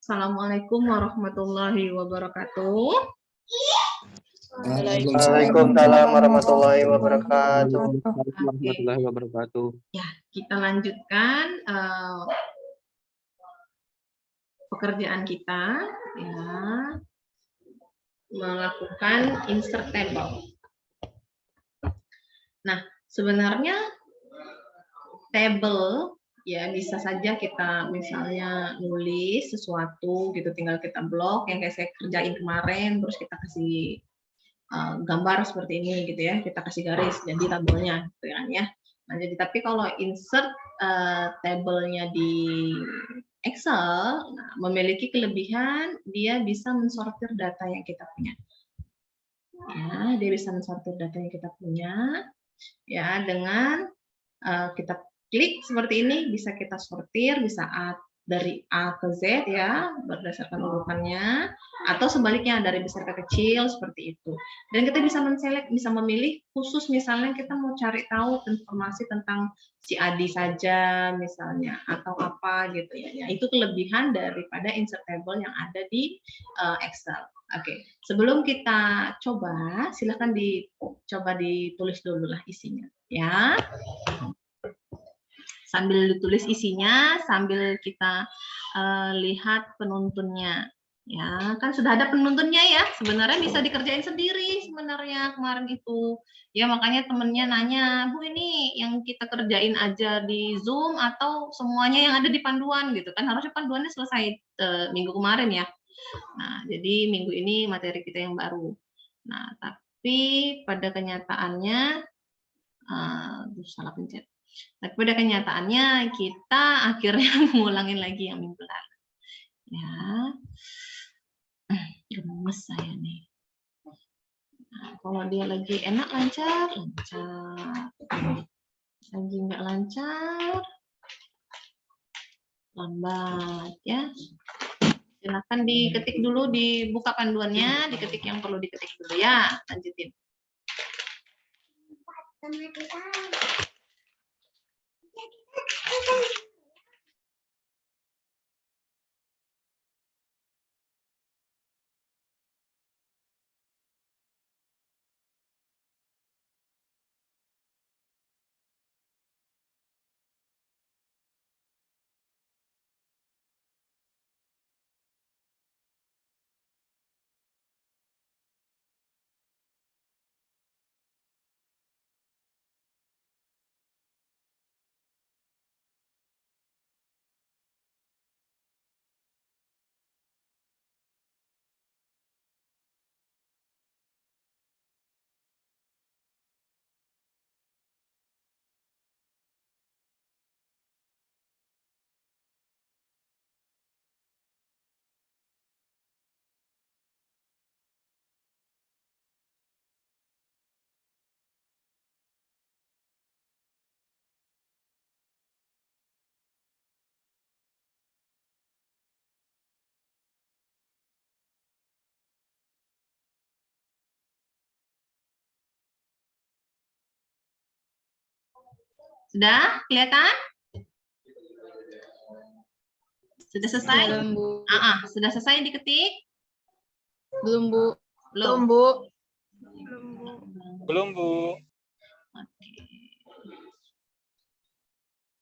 Assalamualaikum warahmatullahi wabarakatuh. Waalaikumsalam warahmatullahi wabarakatuh. Warahmatullahi wabarakatuh. Ya, kita lanjutkan pekerjaan kita, ya, melakukan insert table. Nah, sebenarnya table ya bisa saja kita misalnya nulis sesuatu gitu, tinggal kita blok yang kayak saya kerjain kemarin, terus kita kasih gambar seperti ini gitu ya, kita kasih garis jadi tabelnya gitu kan ya. Nah, jadi tapi kalau insert tabelnya di Excel, nah, memiliki kelebihan dia bisa mensortir data yang kita punya. Ya, dia bisa mensortir data yang kita punya ya dengan kita klik seperti ini, bisa kita sortir, bisa dari A ke Z ya, berdasarkan urutannya, atau sebaliknya dari besar ke kecil seperti itu. Dan kita bisa menselect, bisa memilih khusus misalnya kita mau cari tahu informasi tentang si Adi saja misalnya, atau apa gitu ya. Ya itu kelebihan daripada insert table yang ada di Excel. Oke, sebelum kita coba, silakan dicoba ditulis dulu lah isinya ya. Sambil ditulis isinya, sambil kita lihat penuntunnya. Ya, kan sudah ada penuntunnya ya. Sebenarnya bisa dikerjain sendiri sebenarnya kemarin itu. Ya, makanya temennya nanya, "Bu, ini yang kita kerjain aja di Zoom atau semuanya yang ada di panduan?" gitu kan. Harusnya panduannya selesai minggu kemarin ya. Nah, jadi minggu ini materi kita yang baru. Nah, tapi pada kenyataannya salah pencet. Tapi pada kenyataannya kita akhirnya ngulangin lagi yang minggu lalu. Ya, gemes saya nih. Nah, kalau dia lagi enak lancar. Lagi nggak lancar, lambat ya. Silakan diketik dulu, dibuka panduannya, diketik yang perlu diketik dulu ya. Lanjutin. Sudah kelihatan? Sudah selesai? Belum, Bu. Sudah selesai diketik? Belum, Bu. Belum, Bu. Belum, Bu. Oke.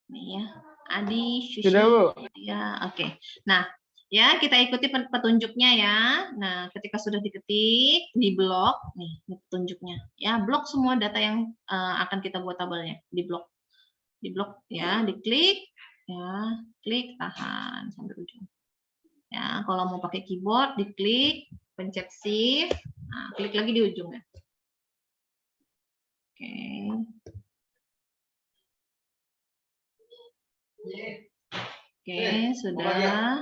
Nih ya, Adi, Syushi. Sudah, Bu. Ya, oke. Nah, ya kita ikuti petunjuknya ya. Nah, ketika sudah diketik, di blok, nih petunjuknya. Ya, blok semua data yang akan kita buat tabelnya, di blok. Di blok ya, diklik, ya, klik, tahan sampai ujung. Ya, kalau mau pakai keyboard, diklik, pencet shift, nah, klik lagi di ujungnya. Oke. Oke, sudah.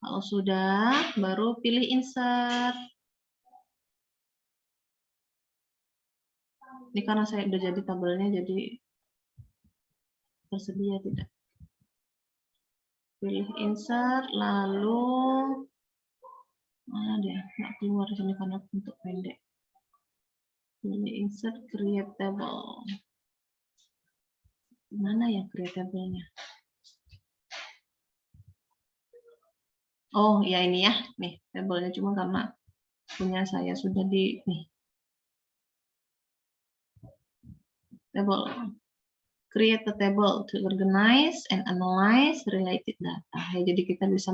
Kalau sudah, baru pilih insert. Ini karena saya udah jadi tabelnya, jadi tersedia tidak. Pilih insert, lalu mana dia? Nggak keluar sini karena bentuk pendek. Pilih insert, create table. Mana ya creatable-nya? Oh, ya ini ya. Nih, tabelnya cuma karena punya saya sudah di nih. Table. Create a table to organize and analyze related data. Ya, jadi kita bisa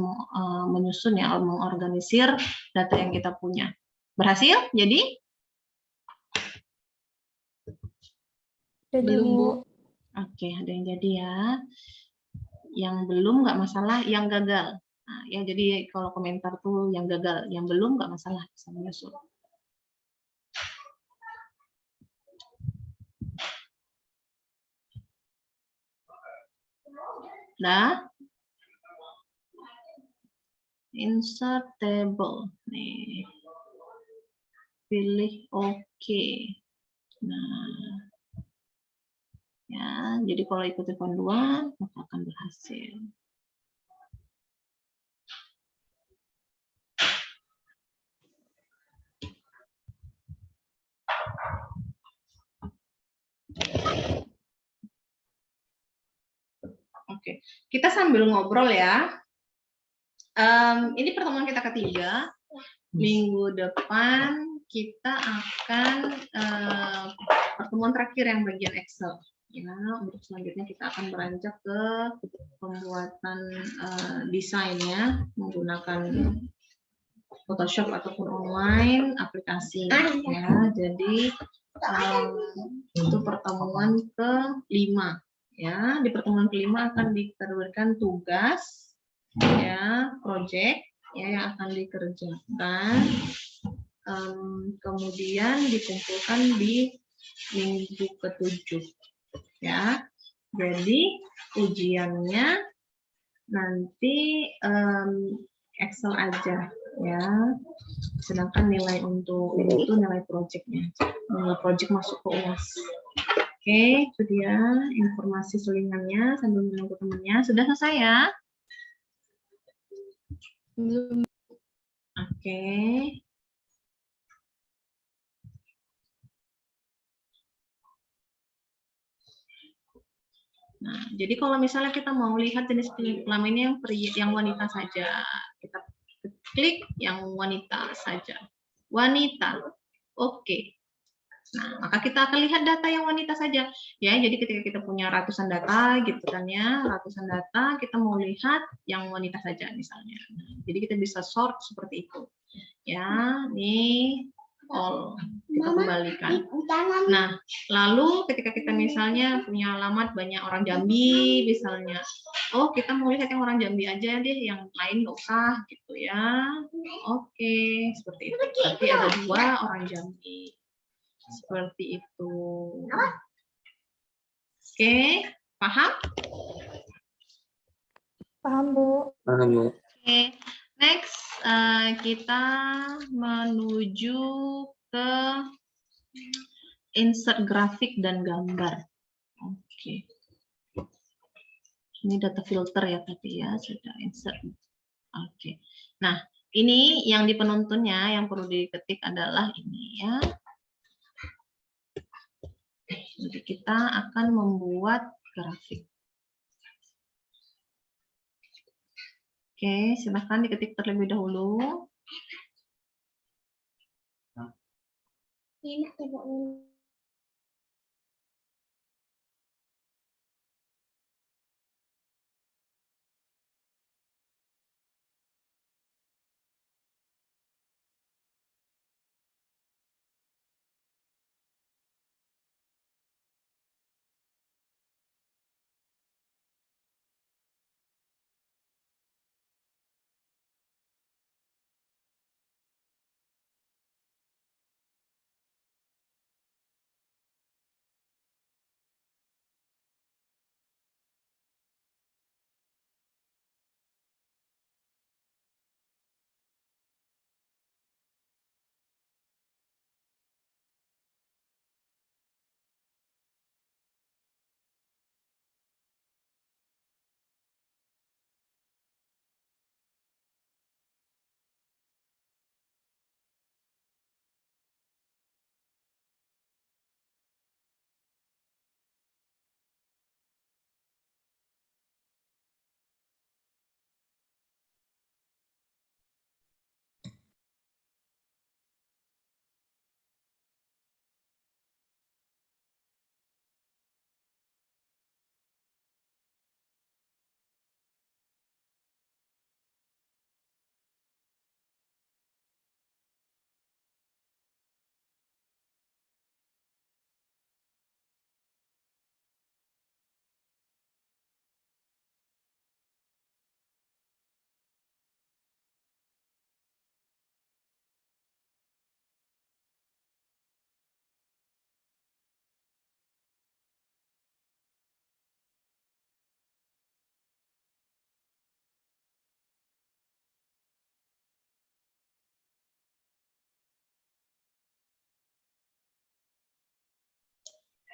menyusun ya, mengorganisir data yang kita punya. Berhasil? Jadi? Belum, Bu. Oke, ada yang jadi ya. Yang belum nggak masalah, yang gagal. Nah, ya jadi kalau komentar tuh yang gagal, yang belum nggak masalah, bisa menyusul. Nah, insert table. Nih. Pilih oke. Nah, ya, jadi kalau ikuti panduan maka akan berhasil. Oke, kita sambil ngobrol ya. Ini pertemuan kita ketiga. Minggu depan kita akan pertemuan terakhir yang bagian Excel. Ya, untuk selanjutnya kita akan beranjak ke pembuatan desainnya menggunakan Photoshop ataupun online aplikasi. Ya, jadi itu pertemuan ke-5. Ya, di pertemuan ke-5 akan diberikan tugas, ya, project, ya, yang akan dikerjakan. Kemudian dikumpulkan di minggu ke-7. Ya, jadi ujiannya nanti Excel aja, ya. Sedangkan nilai untuk itu nilai projectnya, nilai project masuk ke UAS. Oke, itu dia informasi selingannya sambil menunggu temannya. Sudah selesai ya? Belum. Oke. Nah, jadi kalau misalnya kita mau lihat jenis kelaminnya yang pria, yang wanita saja, kita klik yang wanita saja. Wanita. Oke. Nah, maka kita akan lihat data yang wanita saja. Ya, jadi ketika kita punya ratusan data gitu kan ya, ratusan data, kita mau lihat yang wanita saja misalnya. Nah, jadi kita bisa sort seperti itu. Ya, nih all kita kembalikan. Nah, lalu ketika kita misalnya punya alamat banyak orang Jambi misalnya, oh kita mau lihat yang orang Jambi aja deh, yang lain nggak usah gitu ya. Oke, seperti itu. Tapi ada 2 orang Jambi, seperti itu. Oke, paham? Paham, Bu. Paham, Bu. Oke, next kita menuju ke insert grafik dan gambar. Oke. Ini data filter ya tadi ya, sudah insert. Oke. Nah, ini yang di penuntunnya yang perlu diketik adalah ini ya. Jadi kita akan membuat grafik. Oke, silahkan diketik terlebih dahulu.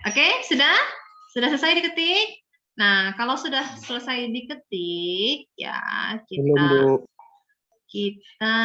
Oke, sudah? Sudah selesai diketik? Nah, kalau sudah selesai diketik, ya Belum, Bu. kita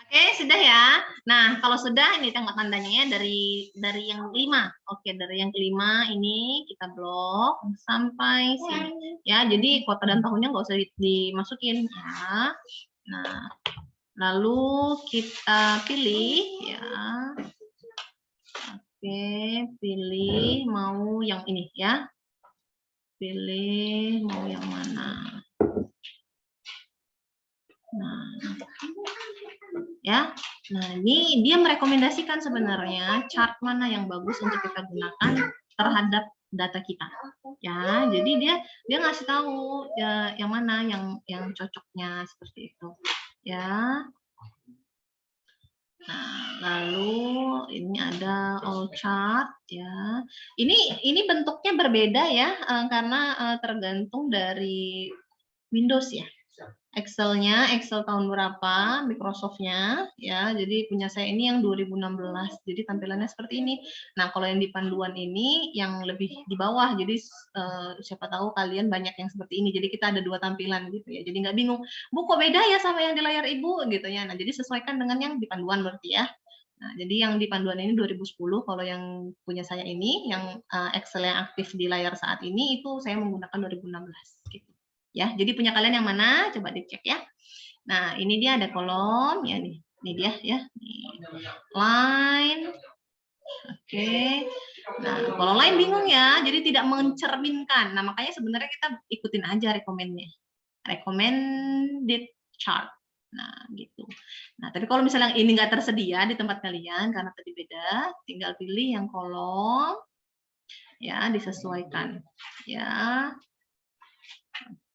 Oke, sudah ya. Nah, kalau sudah ini tengok tandanya ya dari yang kelima. Oke, dari yang kelima ini kita blok sampai sini. Ya, jadi kota dan tahunnya nggak usah dimasukin ya. Nah, lalu kita pilih ya. Oke, pilih mau yang ini ya. Pilih mau yang mana. Nah, ya. Nah, ini dia merekomendasikan sebenarnya chart mana yang bagus untuk kita gunakan terhadap data kita. Ya, jadi dia ngasih tahu ya, yang mana yang cocoknya seperti itu. Ya. Nah, lalu ini ada all chart ya. Ini bentuknya berbeda ya karena tergantung dari Windows ya. Excel-nya, Excel tahun berapa, Microsoft-nya, ya. Jadi punya saya ini yang 2016. Jadi tampilannya seperti ini. Nah, kalau yang di panduan ini yang lebih di bawah. Jadi siapa tahu kalian banyak yang seperti ini. Jadi kita ada dua tampilan gitu ya. Jadi nggak bingung. Bu, kok beda ya sama yang di layar Ibu gitu ya. Nah, jadi sesuaikan dengan yang di panduan berarti ya. Nah, jadi yang di panduan ini 2010, kalau yang punya saya ini, yang Excel yang aktif di layar saat ini, itu saya menggunakan 2016. Gitu. Ya, jadi punya kalian yang mana? Coba dicek ya. Nah, ini dia ada kolom, ya nih. Ini dia ya. Line. Oke. Nah, kalau line bingung ya, jadi tidak mencerminkan. Nah, makanya sebenarnya kita ikutin aja rekomennya. Recommended chart. Nah, gitu. Nah, tapi kalau misalnya ini nggak tersedia di tempat kalian karena tadi beda, tinggal pilih yang kolom, ya disesuaikan, ya.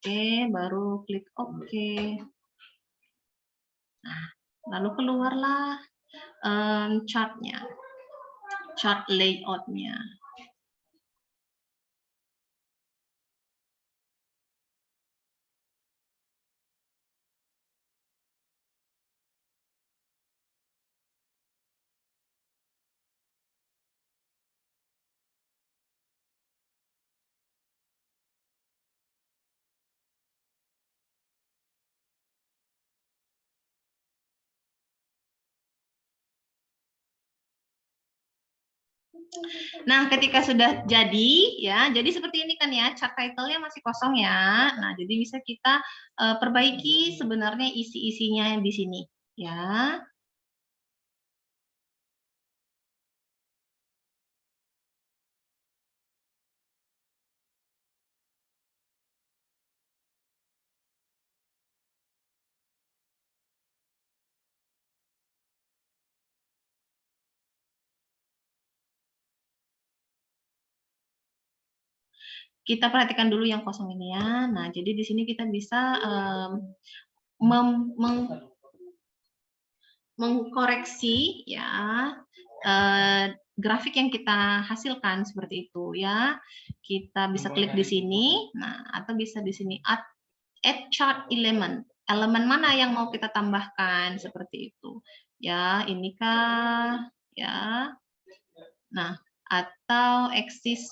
Oke, baru klik OK. Nah, lalu keluarlah chartnya, chart layoutnya. Nah, ketika sudah jadi, ya, jadi seperti ini kan ya, chart title-nya masih kosong ya. Nah, jadi bisa kita perbaiki sebenarnya isi-isinya di sini, ya. kita perhatikan dulu yang kosong ini ya. Nah, jadi di sini kita bisa mengkoreksi ya grafik yang kita hasilkan seperti itu ya. Kita bisa klik di sini, nah atau bisa di sini add chart element. Elemen mana yang mau kita tambahkan seperti itu. Ya, ini kah ya. Nah, atau axis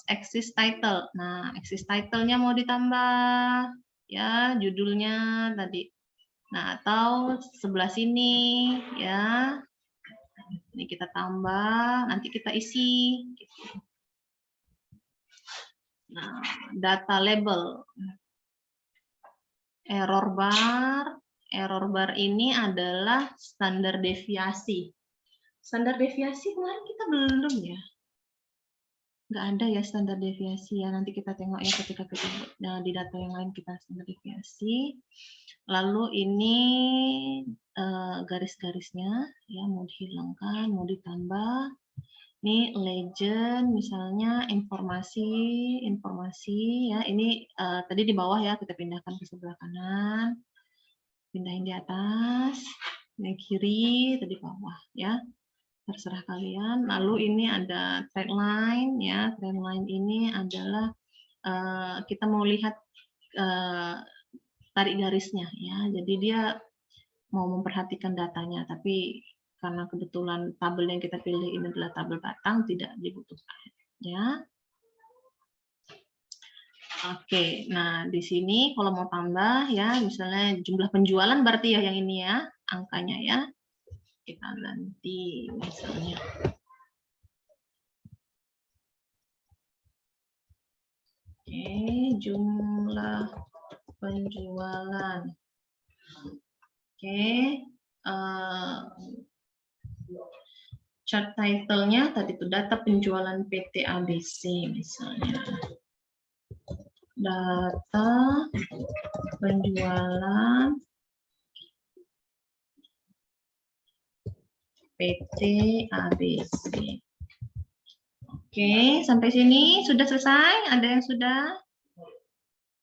title. Nah, axis title-nya mau ditambah ya, judulnya tadi. Nah, atau sebelah sini ya. Ini kita tambah, nanti kita isi. Nah, data label. Error bar ini adalah standar deviasi. Standar deviasi kemarin kita belum ya. Nggak ada ya standar deviasi ya, nanti kita tengok ya ketika kita di data yang lain kita standar deviasi. Lalu ini garis-garisnya ya mau dihilangkan, mau ditambah. Ini legend misalnya informasi ya, ini tadi di bawah ya, kita pindahkan ke sebelah kanan, pindahin di atas, yang kiri tadi bawah ya. Terserah kalian. Lalu ini ada trendline ya. Trendline ini adalah kita mau lihat tarik garisnya ya. Jadi dia mau memperhatikan datanya, tapi karena kebetulan tabel yang kita pilih ini adalah tabel batang, tidak dibutuhkan ya. Oke, nah di sini kalau mau tambah ya, misalnya jumlah penjualan berarti ya yang ini ya, angkanya ya. Kita ganti misalnya jumlah penjualan. Chart title-nya tadi itu data penjualan PT ABC misalnya. Data penjualan PT ABC. Oke, sampai sini sudah selesai? Ada yang sudah?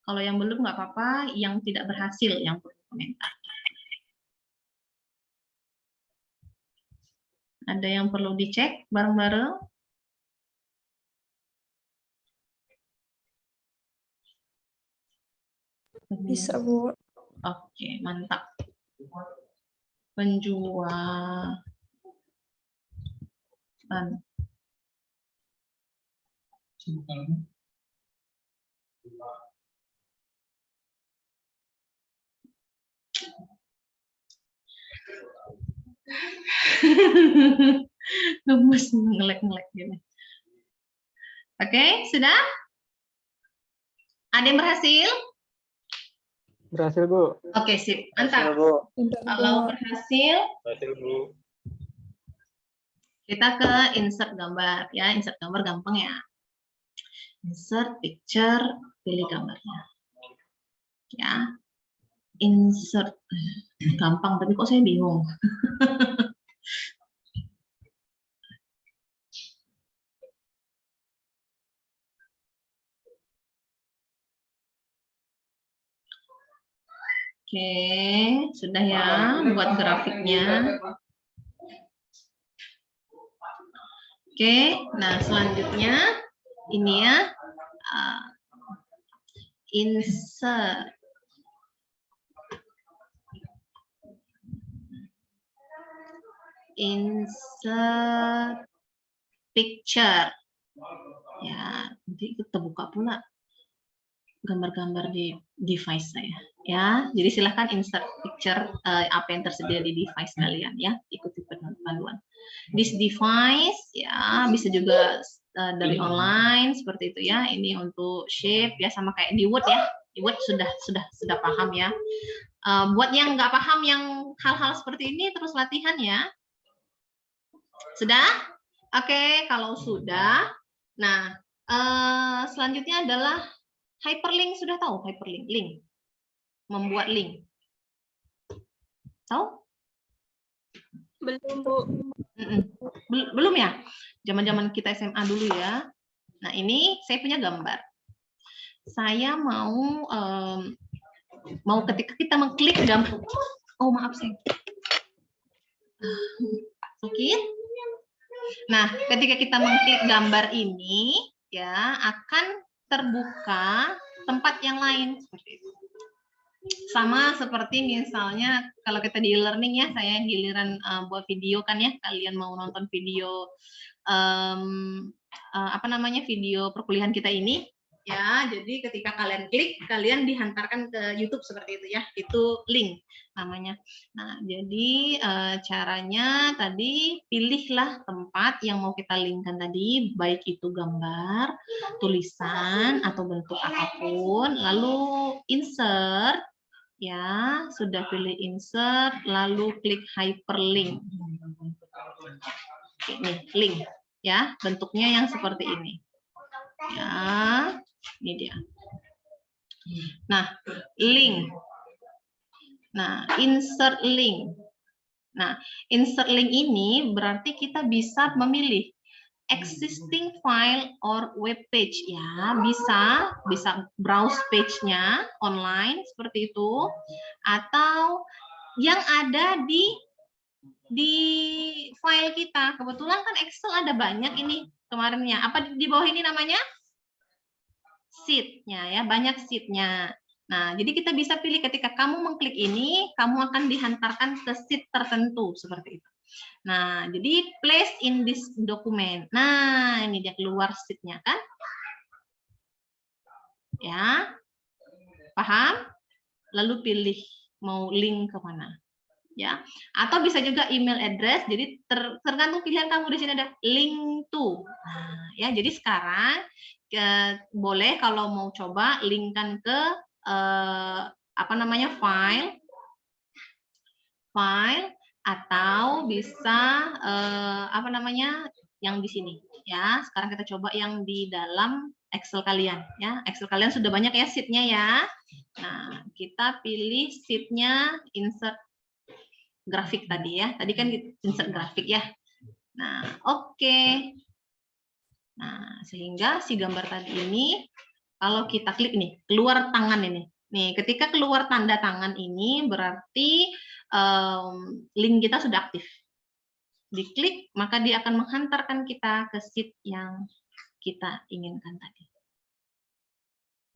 Kalau yang belum nggak apa-apa, yang tidak berhasil yang perlu komentar. Ada yang perlu dicek bareng-bareng? Bisa, Bu. Oke, mantap. Penjualan. Gemes ngelek-ngelek gini. Oke, sudah? Ada yang berhasil? Berhasil, Bu. Oke, sip. Mantap. Kalau berhasil, kita ke insert gambar ya. Insert gambar gampang ya. Insert picture, pilih gambarnya. Ya. Insert gampang, tapi kok saya bingung. Oke, sudah ya buat grafiknya. Oke, nah selanjutnya ini ya insert picture ya, nanti kita buka pula gambar-gambar di device saya ya. Jadi silahkan insert picture apa yang tersedia di device kalian ya, ikuti panduan. This device ya bisa juga dari online seperti itu ya. Ini untuk shape ya, sama kayak di Word ya. Di Word sudah paham ya. Buat yang nggak paham yang hal-hal seperti ini, terus latihan ya. Sudah? Oke, kalau sudah, nah selanjutnya adalah hyperlink. Sudah tahu hyperlink? Link. Membuat link. Tahu? Belum, Bu. Belum ya? Zaman-zaman kita SMA dulu ya. Nah, ini saya punya gambar. saya mau ketika kita mengklik gambar. Oh maaf saya. Masukin. Nah, ketika kita mengklik gambar ini, ya akan terbuka tempat yang lain seperti itu. Sama seperti misalnya kalau kita di e-learning ya, saya giliran buat video kan ya, kalian mau nonton video apa namanya, video perkuliahan kita ini ya, jadi ketika kalian klik, kalian dihantarkan ke YouTube seperti itu ya, itu link namanya. Nah, jadi caranya tadi pilihlah tempat yang mau kita linkkan tadi, baik itu gambar, tulisan atau bentuk apapun, lalu insert. Ya, sudah pilih insert, lalu klik hyperlink. Ini link, ya, bentuknya yang seperti ini. Ya, ini dia. Nah, link. Nah, insert link. Nah, insert link ini berarti kita bisa memilih existing file or web page, ya, bisa browse page-nya online seperti itu, atau yang ada di file kita. Kebetulan kan Excel ada banyak ini kemarinnya. Apa di bawah ini namanya? Sheet-nya ya, banyak sheet-nya. Nah, jadi kita bisa pilih ketika kamu mengklik ini, kamu akan dihantarkan ke sheet tertentu seperti itu. Nah, jadi place in this document. Nah, ini dia keluar sheet-nya kan? Ya. Paham? Lalu pilih mau link ke mana. Ya. Atau bisa juga email address. Jadi tergantung pilihan kamu, di sini ada link to. Nah, ya, jadi sekarang boleh kalau mau coba linkkan ke apa namanya, file atau bisa apa namanya, yang di sini ya. Sekarang kita coba yang di dalam Excel kalian ya. Excel kalian sudah banyak ya sheet-nya ya. Nah, kita pilih sheet-nya insert grafik tadi ya. Tadi kan insert grafik ya. Nah, oke. Nah, sehingga si gambar tadi ini kalau kita klik nih, keluar tangan ini. Nih, ketika keluar tanda tangan ini berarti link kita sudah aktif. Diklik, maka dia akan menghantarkan kita ke sheet yang kita inginkan tadi.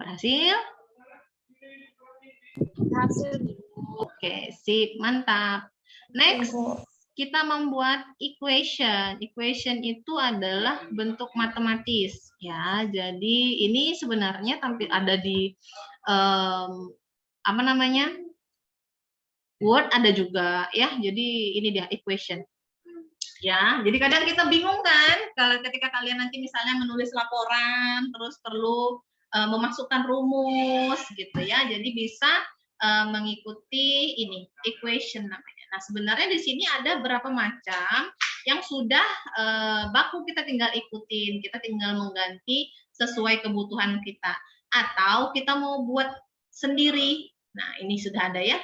Berhasil? Berhasil. Oke, sip, mantap. Next, kita membuat equation. Equation itu adalah bentuk matematis, ya. Jadi ini sebenarnya tampil ada di apa namanya, Word ada juga, ya. Jadi ini dia equation. Ya, jadi kadang kita bingung kan, kalau ketika kalian nanti misalnya menulis laporan, terus perlu memasukkan rumus, gitu ya. Jadi bisa mengikuti ini equation namanya. Nah, sebenarnya di sini ada berapa macam yang sudah baku, kita tinggal ikutin, kita tinggal mengganti sesuai kebutuhan kita. Atau kita mau buat sendiri. Nah, ini sudah ada ya.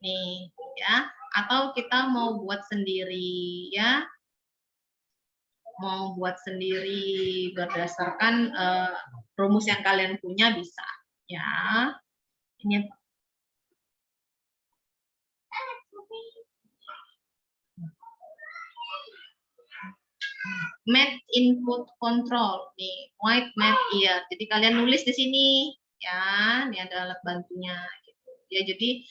Nih, ya. Atau kita mau buat sendiri, ya. Mau buat sendiri berdasarkan rumus yang kalian punya bisa, ya. Ini math input control nih, white math here. Jadi kalian nulis di sini, ya. Ini ada alat bantunya, gitu. Ya, jadi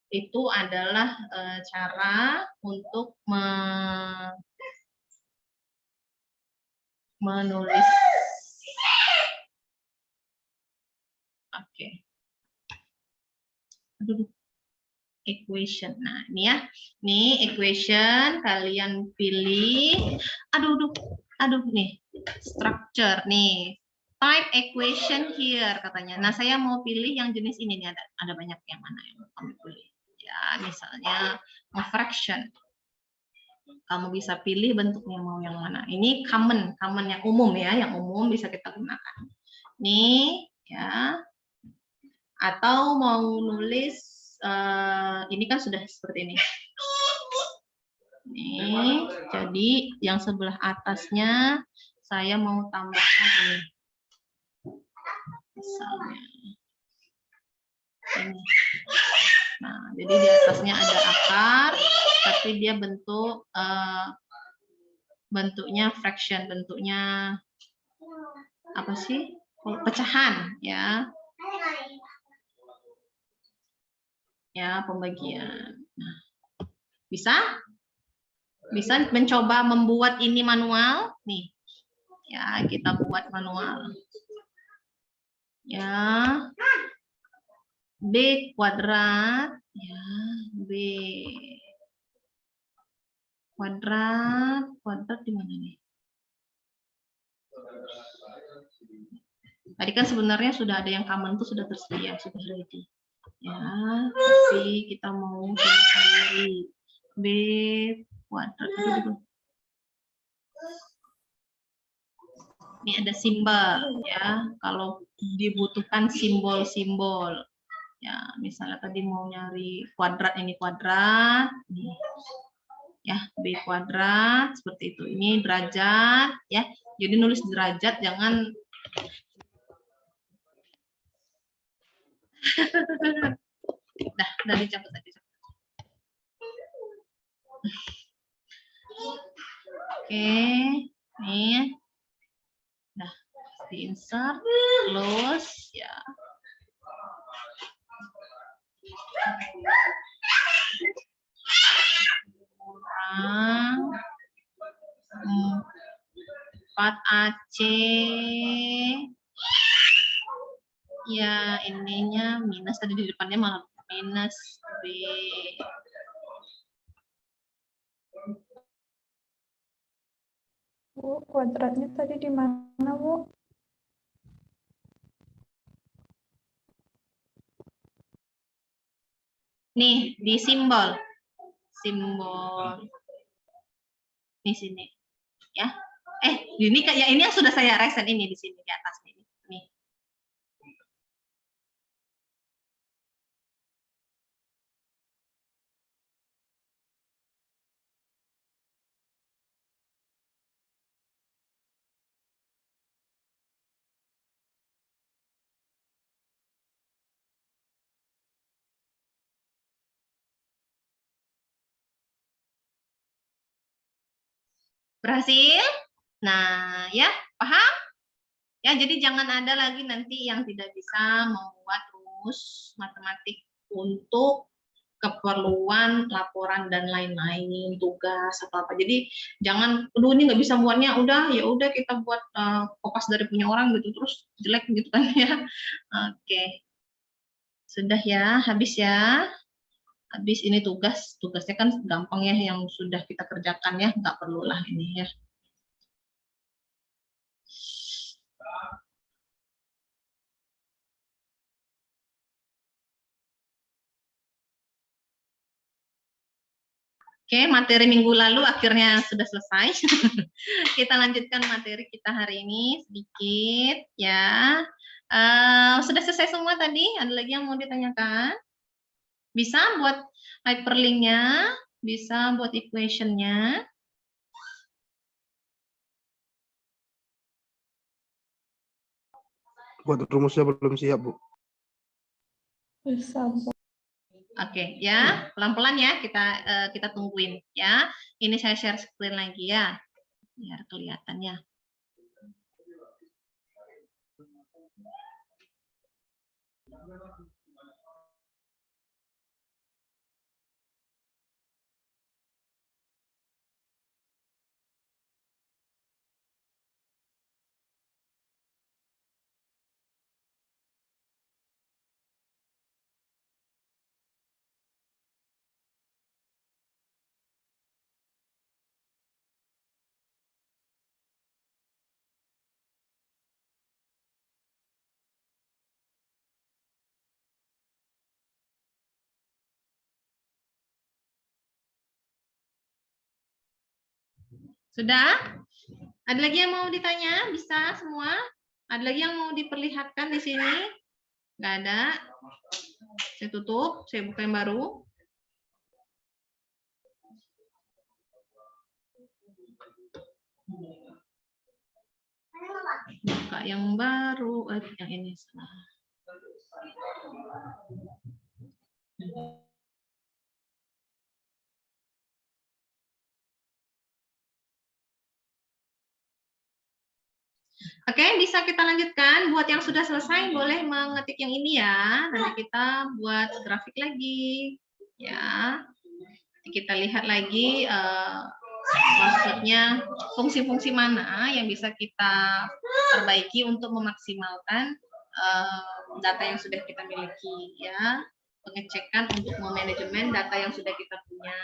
itu adalah cara untuk menulis. Oke. Aduh. Equation. Nah, ini ya. Nih equation, kalian pilih. Aduh nih. Structure nih. Type equation here katanya. Nah, saya mau pilih yang jenis ini nih, ada banyak yang mana yang mau kamu pilih. Ya, misalnya fraction. Kamu bisa pilih bentuknya mau yang mana. Ini common yang umum ya, yang umum bisa kita gunakan. Nih, ya. Atau mau nulis ini kan sudah seperti ini. Nih, jadi yang sebelah atasnya saya mau tambahkan ini. misalnya ini. Nah, jadi di atasnya ada akar, tapi dia bentuknya fraction, bentuknya apa sih? Pecahan, ya. Ya, pembagian. Nah, bisa mencoba membuat ini manual nih. Ya, kita buat manual. Ya. B kuadrat, ya, B kuadrat di mana nih? Tadi kan sebenarnya sudah ada yang common, itu sudah tersedia, sudah ready. Ya, tapi kita mau sendiri. B kuadrat. Ini ada simbol, ya. Kalau dibutuhkan simbol-simbol. Ya, misalnya tadi mau nyari kuadrat, ini kuadrat, nih. Ya, B kuadrat seperti itu. Ini derajat, ya. Jadi nulis derajat, jangan udah dicabut tadi. Oke, nih. Nah, di insert, close, ya. Kurang 4AC, ya ininya minus, tadi di depannya malah minus B. Bu, kuadratnya tadi di mana, Bu? Nih, di simbol di sini, ya. Ini kayak ini yang sudah saya reset ini di sini di atas ini. Nih. Berhasil? Nah, ya, paham? Ya, jadi jangan ada lagi nanti yang tidak bisa membuat rumus matematik untuk keperluan laporan dan lain-lain, tugas atau apa. Jadi jangan, ini nggak bisa buatnya, ya udah kita buat kopas dari punya orang gitu, terus jelek gitu kan ya. Oke. Sudah ya, habis ya. Habis ini tugasnya kan gampang ya, yang sudah kita kerjakan ya, nggak perlulah ini ya. Oke, materi minggu lalu akhirnya sudah selesai. Kita lanjutkan materi kita hari ini sedikit ya. Sudah selesai semua tadi? Ada lagi yang mau ditanyakan? Bisa buat hyperlink-nya, bisa buat equation-nya. Buat rumusnya belum siap, Bu. Bisa, Bu. Oke, ya, pelan-pelan ya, kita tungguin ya. Ini saya share screen lagi ya, biar kelihatan ya. Sudah? Ada lagi yang mau ditanya? Bisa semua? Ada lagi yang mau diperlihatkan di sini? Nggak ada. Saya tutup, saya buka yang baru. Buka yang baru, yang ini salah. Oke, bisa kita lanjutkan. Buat yang sudah selesai, boleh mengetik yang ini ya. Nanti kita buat grafik lagi. Ya, kita lihat lagi maksudnya fungsi-fungsi mana yang bisa kita perbaiki untuk memaksimalkan data yang sudah kita miliki ya. Pengecekan untuk memanajemen data yang sudah kita punya.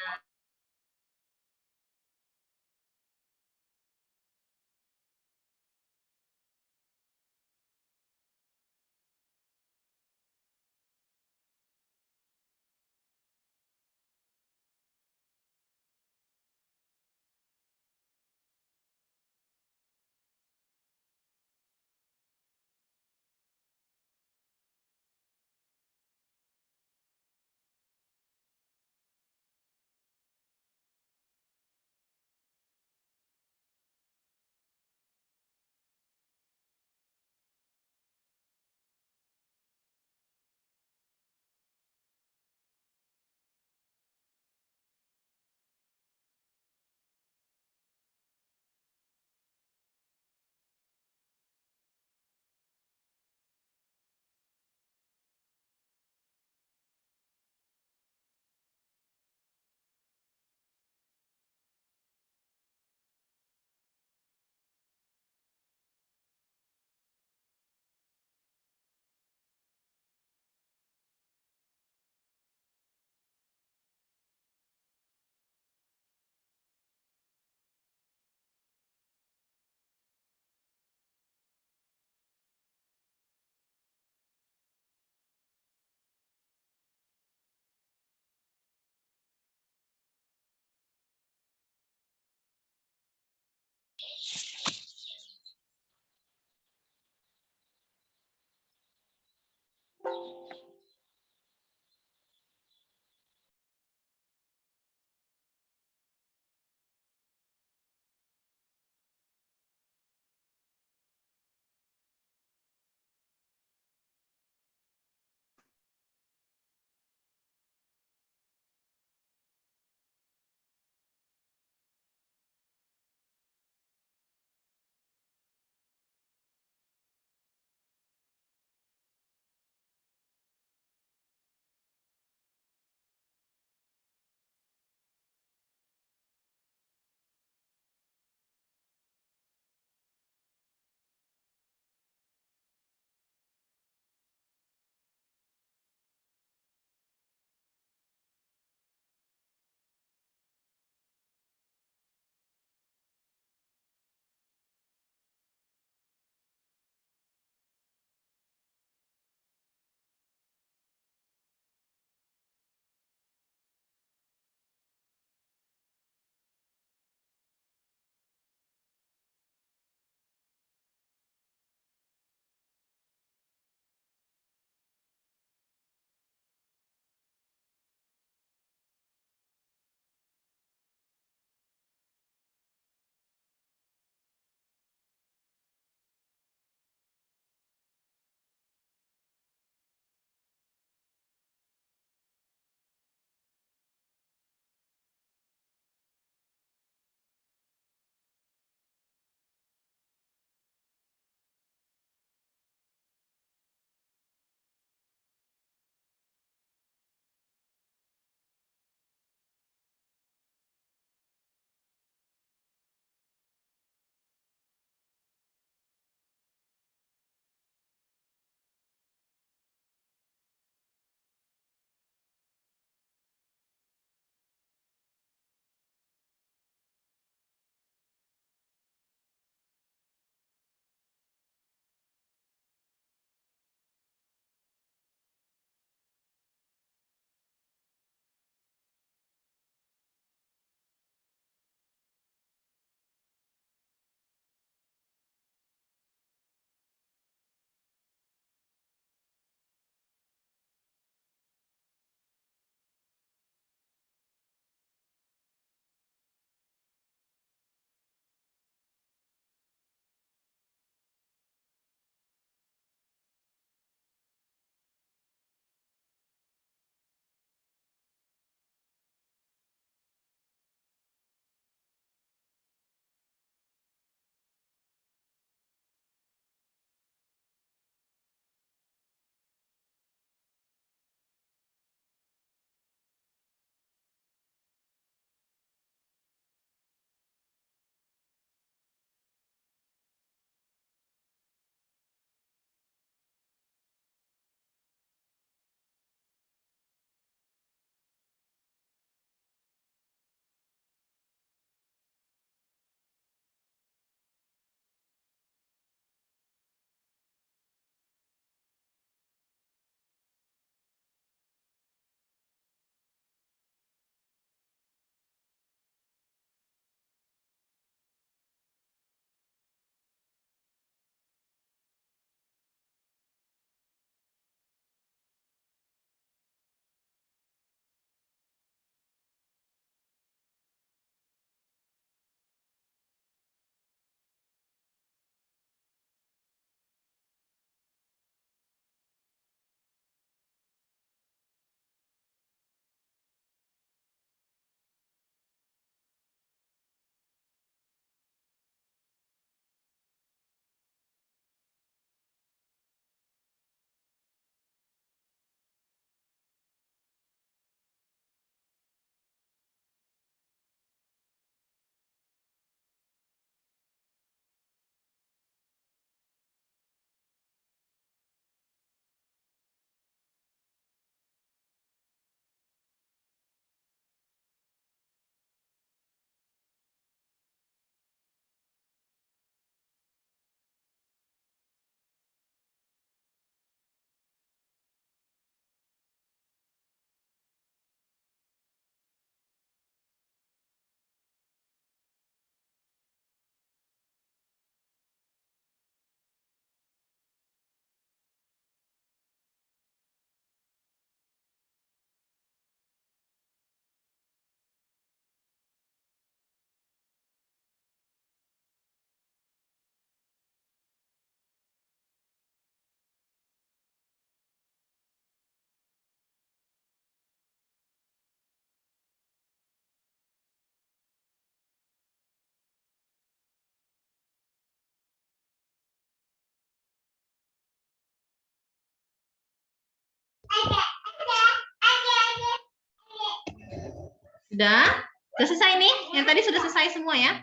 Sudah? Sudah selesai nih? Yang tadi sudah selesai semua ya?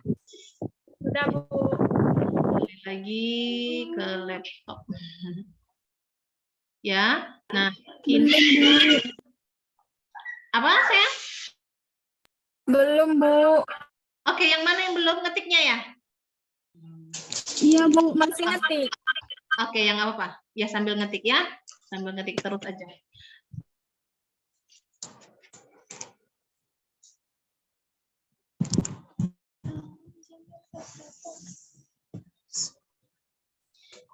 Sudah, Bu. Balik lagi ke laptop. Ya. Nah, ini apa sayang? Belum, Bu. Oke, yang mana yang belum ngetiknya ya? Iya, Bu. Masih ngetik. Oke, yang apa-apa. Ya sambil ngetik ya. Sambil ngetik terus aja.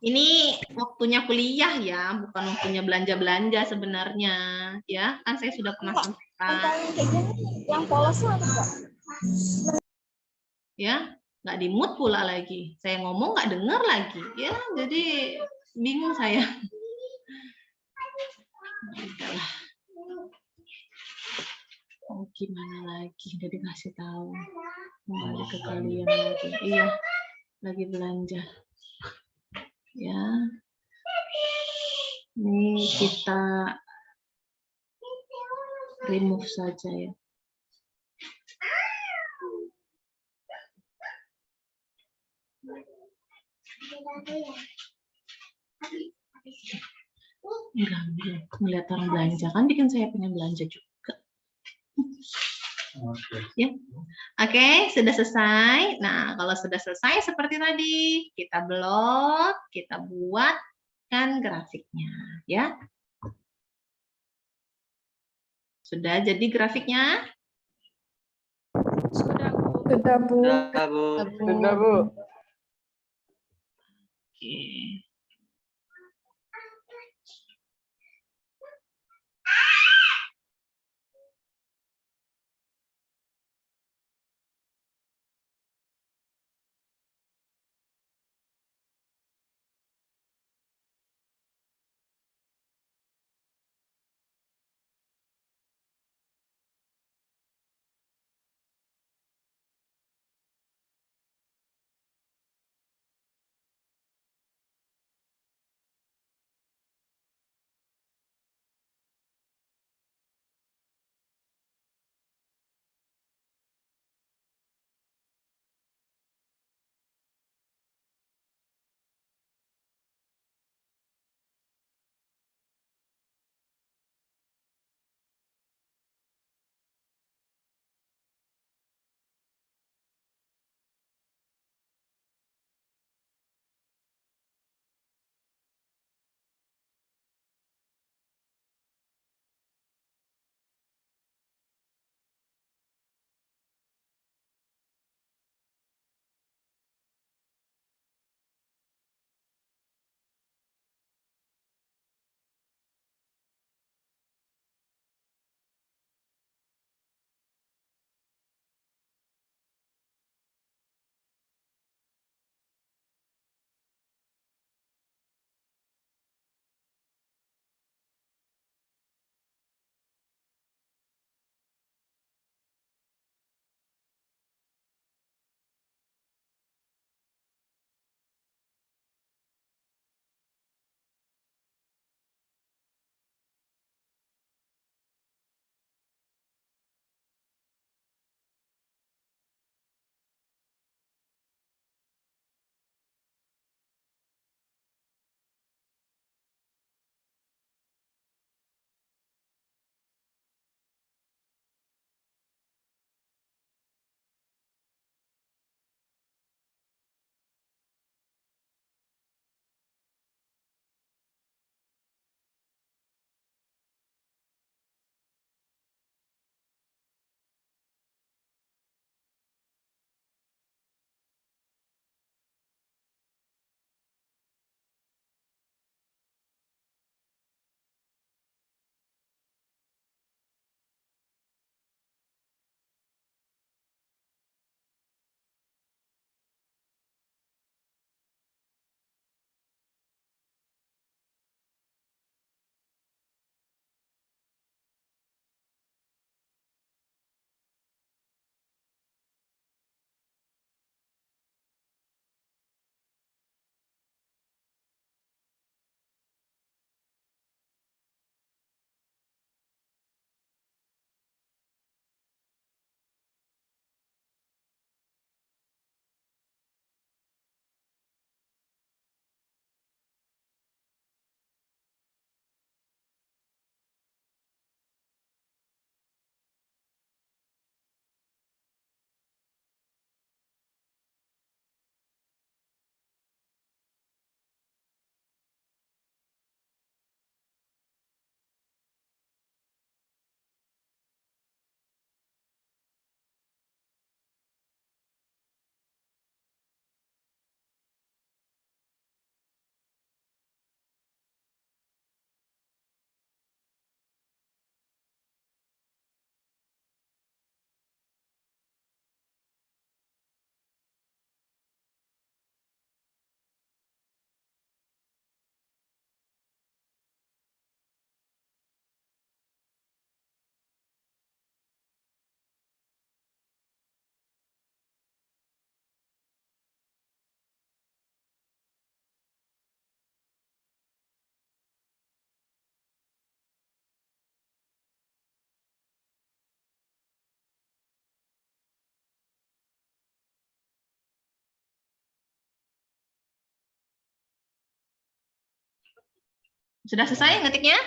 Ini waktunya kuliah ya, bukan waktunya belanja-belanja sebenarnya. Ya, kan saya sudah pernah sampaikan. Yang polosnya ada, Pak? Ya, nggak di mood pula lagi. Saya ngomong nggak dengar lagi. Ya, jadi bingung saya. Udahlah. Oh, gimana lagi? Udah dikasih tahu. Kembali ke kalian lagi. Iya, lagi belanja. Ya, ini kita remove saja ya. Enggak, melihat orang belanja kan bikin saya pengen belanja juga. Ya, oke, sudah selesai. Nah, kalau sudah selesai seperti tadi, kita blok, kita buatkan grafiknya, ya. Sudah jadi grafiknya? Sudah, Bu. Sudah, Bu. Sudah, Bu. Oke. Sudah selesai ngetiknya?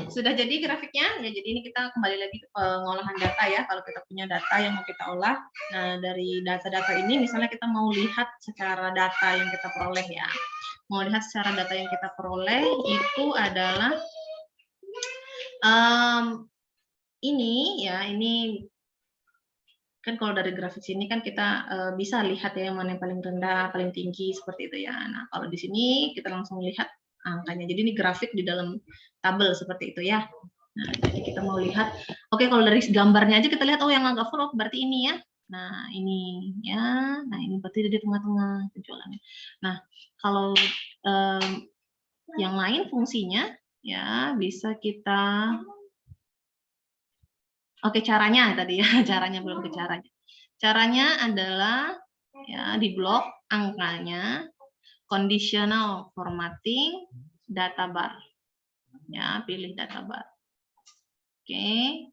Sudah jadi grafiknya? Ya, jadi ini kita kembali lagi ke pengolahan data ya. Kalau kita punya data yang mau kita olah, nah dari data-data ini misalnya kita mau lihat secara data yang kita peroleh ya. Mau lihat secara data yang kita peroleh itu adalah ini ya, ini kan kalau dari grafik sini kan kita bisa lihat ya mana yang paling rendah, paling tinggi seperti itu ya. Nah, kalau di sini kita langsung lihat angkanya. Jadi ini grafik di dalam tabel seperti itu ya. Nah, jadi kita mau lihat, oke kalau dari gambarnya aja kita lihat, oh yang agak full berarti ini ya. Nah, ini ya. Nah, ini berarti di tengah-tengah penjualannya. Nah, kalau yang lain fungsinya ya bisa kita caranya tadi ya, caranya belum ke caranya. Caranya adalah ya di blok angkanya, conditional formatting, data bar. Ya, pilih data bar. Oke.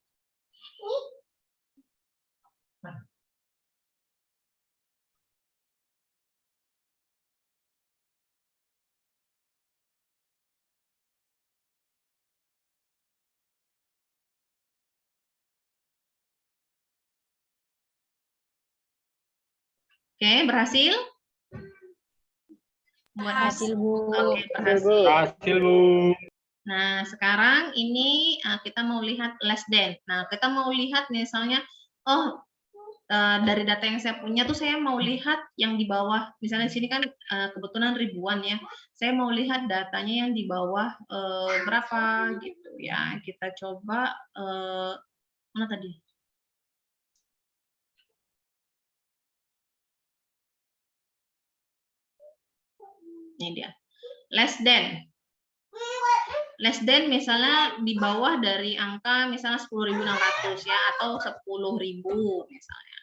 Oke, berhasil? Hasil, Bu. Oke, berhasil. Hasil, Bu. Nah, sekarang ini kita mau lihat less than. Nah, kita mau lihat misalnya, oh dari data yang saya punya tuh saya mau lihat yang di bawah. Misalnya di sini kan kebetulan ribuan ya. Saya mau lihat datanya yang di bawah berapa gitu ya. Kita coba mana tadi? Ini dia. Less than. Less than misalnya di bawah dari angka misalnya 10.600 ya, atau 10.000 misalnya.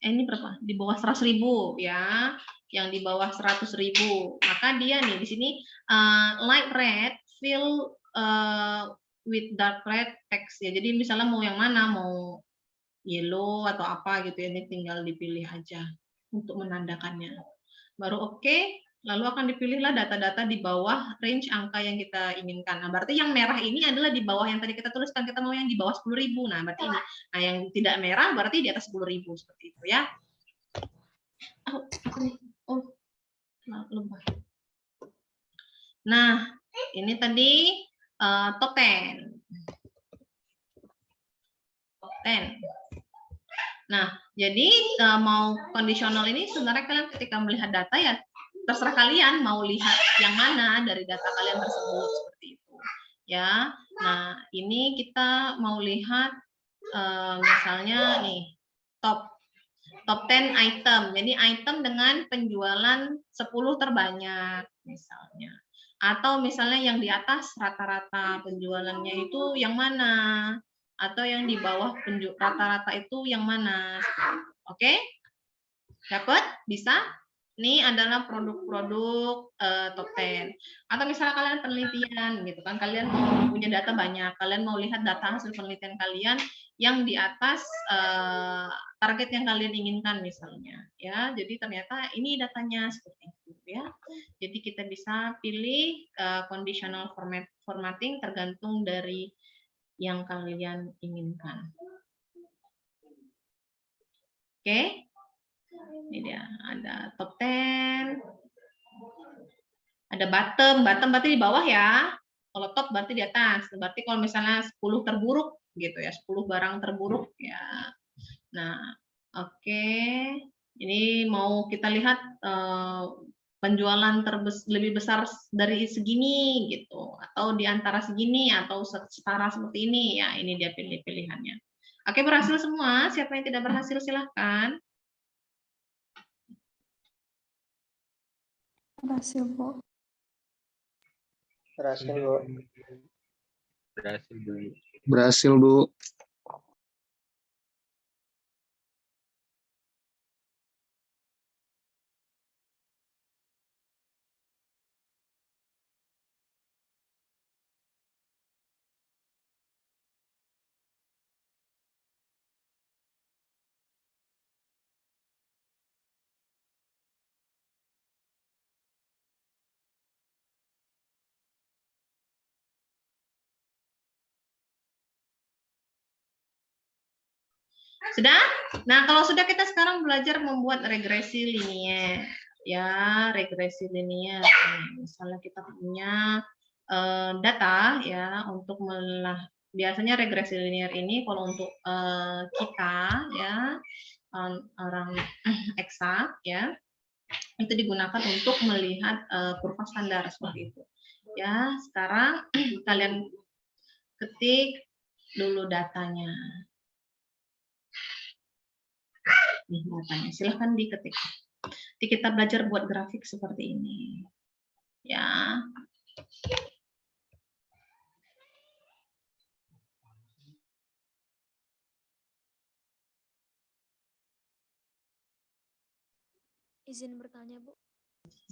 Ini berapa? Di bawah 100.000 ya, yang di bawah 100.000. Maka dia nih di sini light red fill with dark red text ya. Jadi misalnya mau yang mana, mau yellow atau apa gitu ya, ini tinggal dipilih aja untuk menandakannya. Baru oke, lalu akan dipilihlah data-data di bawah range angka yang kita inginkan. Nah, berarti yang merah ini adalah di bawah yang tadi kita tuliskan, kita mau yang di bawah 10.000. Nah, berarti ini. Nah, yang tidak merah berarti di atas 10.000 seperti itu ya. Lebah. Nah, ini tadi top 10. Top 10. Nah, jadi mau kondisional ini sebenarnya kalian ketika melihat data ya terserah kalian mau lihat yang mana dari data kalian tersebut seperti itu. Ya. Nah, ini kita mau lihat misalnya nih top 10 item. Jadi item dengan penjualan 10 terbanyak misalnya. Atau misalnya yang di atas rata-rata penjualannya itu yang mana? Atau yang di bawah rata-rata itu yang mana? Oke? Dapat? Bisa? Ini adalah produk-produk top 10. Atau misalnya kalian penelitian gitu kan, kalian mau punya data banyak, kalian mau lihat data hasil penelitian kalian yang di atas target yang kalian inginkan misalnya, ya. Jadi ternyata ini datanya seperti itu, ya. Jadi kita bisa pilih conditional formatting tergantung dari yang kalian inginkan. Oke? Ini dia, ada top 10, ada bottom berarti di bawah ya. Kalau top berarti di atas. Berarti kalau misalnya 10 terburuk gitu ya, 10 barang terburuk ya. Nah, oke. Ini mau kita lihat penjualan lebih besar dari segini gitu, atau di antara segini atau setara seperti ini ya. Ini dia pilihannya. Oke, berhasil semua. Siapa yang tidak berhasil silahkan. Berhasil, Bu. Berhasil, Bu. Berhasil, Bu. Berhasil, Bu. Sudah? Nah, kalau sudah, kita sekarang belajar membuat regresi linier. Ya, regresi linier. Misalnya kita punya data ya untuk biasanya regresi linier ini kalau untuk kita ya orang eksak ya itu digunakan untuk melihat kurva standar seperti itu. Ya, sekarang kalian ketik dulu datanya. Nih datanya, silahkan diketik. Jadi kita belajar buat grafik seperti ini. Ya. Izin bertanya, Bu.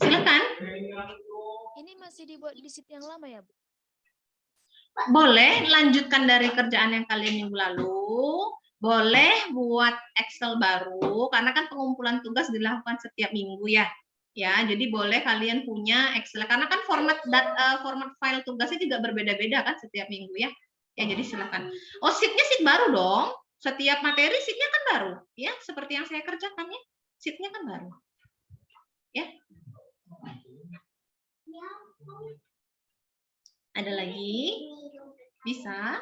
Silakan. Ini masih dibuat di sheet yang lama ya, Bu? Boleh lanjutkan dari kerjaan yang kalian minggu lalu. Boleh buat Excel baru karena kan pengumpulan tugas dilakukan setiap minggu ya. Ya, jadi boleh kalian punya Excel karena kan format file tugasnya juga berbeda-beda kan setiap minggu ya. Ya, jadi silakan. Oh, sheet-nya sheet baru dong. Setiap materi sheet-nya kan baru, ya, seperti yang saya kerjakan ya. Sheet-nya kan baru. Ya. Ada lagi? Bisa?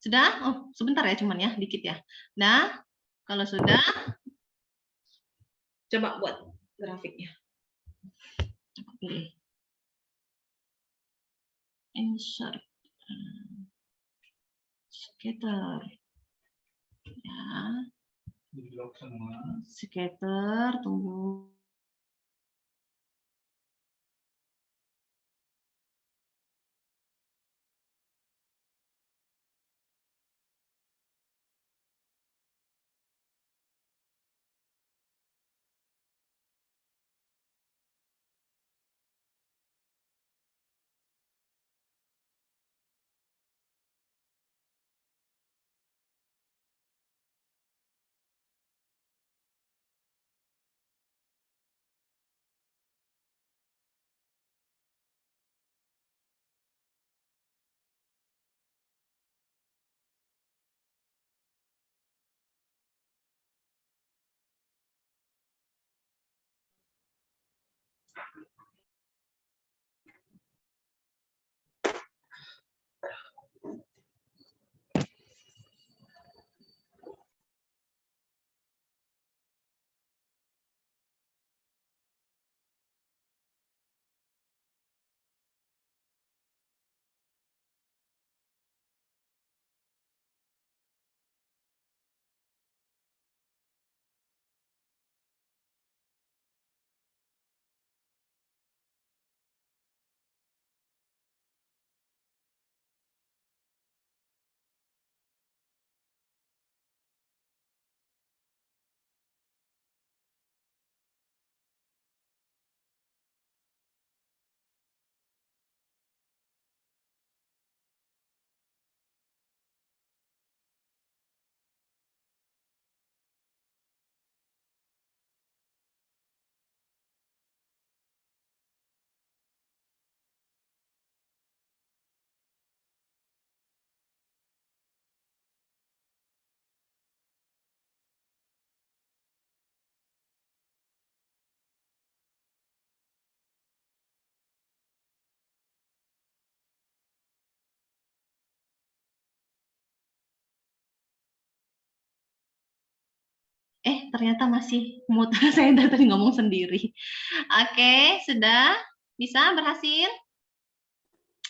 Sudah? Oh, sebentar ya, cuman ya, dikit ya. Nah, kalau sudah, coba buat grafiknya. Coba pilih. Insert. Scatter. Ya. Scatter, tunggu. Ternyata masih mood. Saya tadi ngomong sendiri. Oke, sudah? Bisa? Berhasil?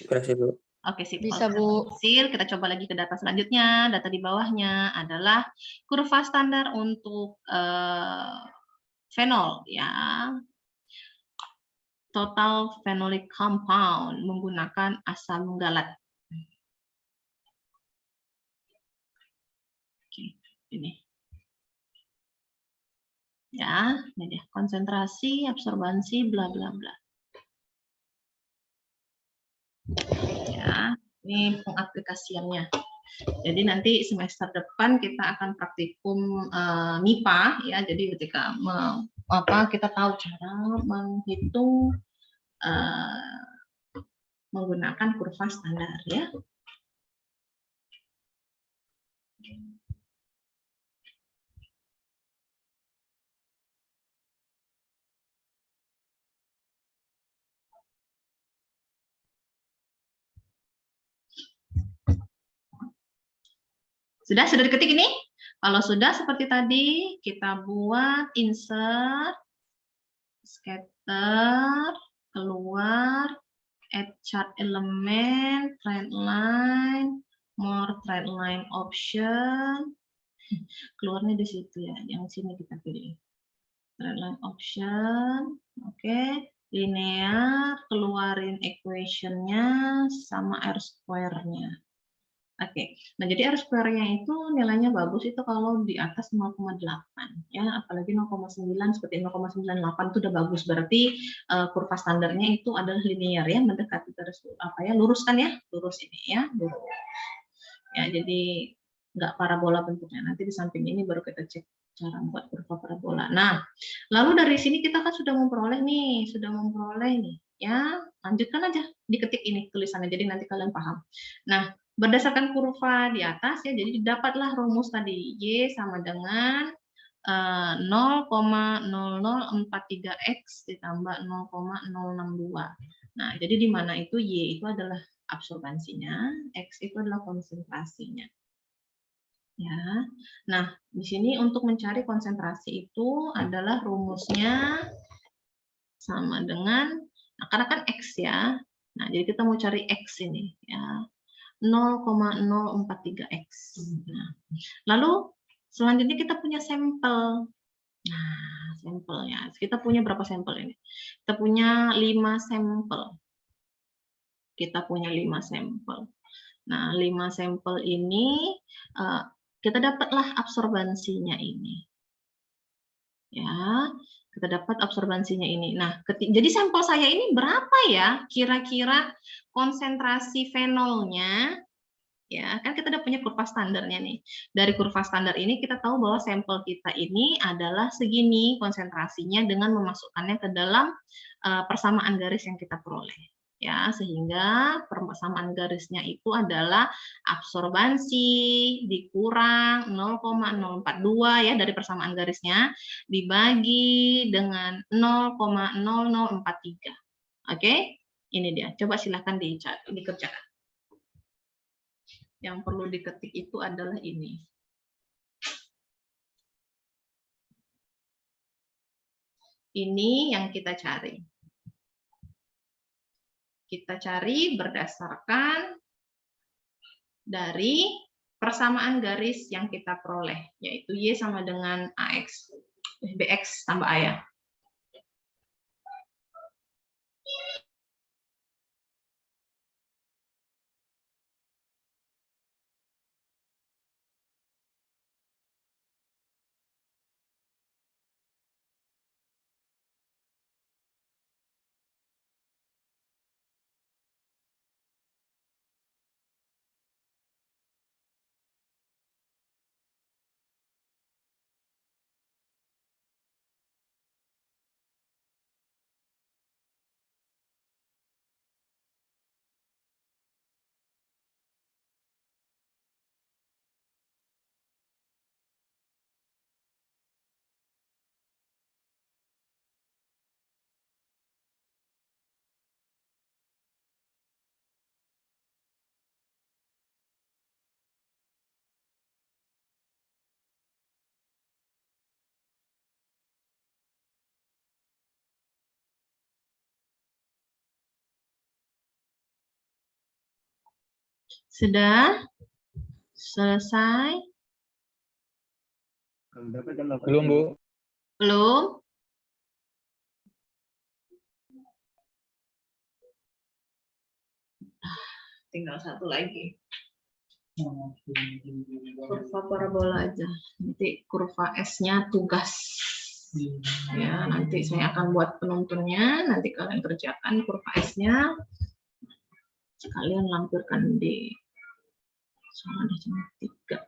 Berhasil, Bu. Oke, sip. Bisa, Kalau Bu. berhasil, kita coba lagi ke data selanjutnya. Data di bawahnya adalah kurva standar untuk fenol, ya. Total phenolic compound menggunakan asam galat. Oke, ini. Ya, ini dia. Konsentrasi, absorbansi, bla bla bla. Ya, ini pengaplikasiannya. Jadi nanti semester depan kita akan praktikum MIPA, ya. Jadi ketika kita tahu cara menghitung menggunakan kurva standar, ya. Sudah diketik ini? Kalau sudah seperti tadi, kita buat insert, scatter, keluar, add chart element, trend line, more trend line option. Keluarnya di situ ya, yang sini kita pilih. Trend line option, oke. Linear, keluarin equation-nya sama R square-nya. Oke, nah jadi R square-nya itu nilainya bagus itu kalau di atas 0,8 ya, apalagi 0,9 seperti 0,98 itu udah bagus, berarti kurva standarnya itu adalah linear ya, mendekati garis lurus kan ya, lurus ini ya, lurus. Ya, jadi nggak parabola bentuknya. Nanti di samping ini baru kita cek cara membuat kurva parabola. Nah, lalu dari sini kita kan sudah memperoleh nih, ya, lanjutkan aja diketik ini tulisannya, jadi nanti kalian paham. Nah, berdasarkan kurva di atas ya, jadi dapatlah rumus tadi Y sama dengan 0,0043x ditambah 0,062. Nah, jadi di mana itu Y itu adalah absorbansinya, X itu adalah konsentrasinya. Ya. Nah, di sini untuk mencari konsentrasi itu adalah rumusnya sama dengan, nah, karena kan X ya. Nah, jadi kita mau cari X ini ya. 0,043X. Nah, lalu selanjutnya kita punya sampel. Nah, sampelnya. Kita punya berapa sampel ini? Kita punya 5 sampel. Kita punya 5 sampel. Nah, 5 sampel ini kita dapatlah absorbansinya ini. Ya, kita dapat absorbansinya ini. Nah, jadi sampel saya ini berapa ya kira-kira konsentrasi fenolnya? Ya, kan kita udah punya kurva standarnya nih. Dari kurva standar ini kita tahu bahwa sampel kita ini adalah segini konsentrasinya dengan memasukkannya ke dalam persamaan garis yang kita peroleh. Ya, sehingga persamaan garisnya itu adalah absorbansi dikurang 0,042 ya dari persamaan garisnya dibagi dengan 0,0043. Oke? Ini dia. Coba silakan dikerjakan. Yang perlu diketik itu adalah ini. Ini yang kita cari. Kita cari berdasarkan dari persamaan garis yang kita peroleh, yaitu Y sama dengan AX, BX tambah A ya. Sudah selesai? Belum, Bu. Belum? Tinggal satu lagi. Kurva parabola aja. Nanti kurva S-nya tugas. Ya, nanti saya akan buat penuntunnya. Nanti kalian kerjakan kurva S-nya. Sekalian lampirkan di sama ada jam 3.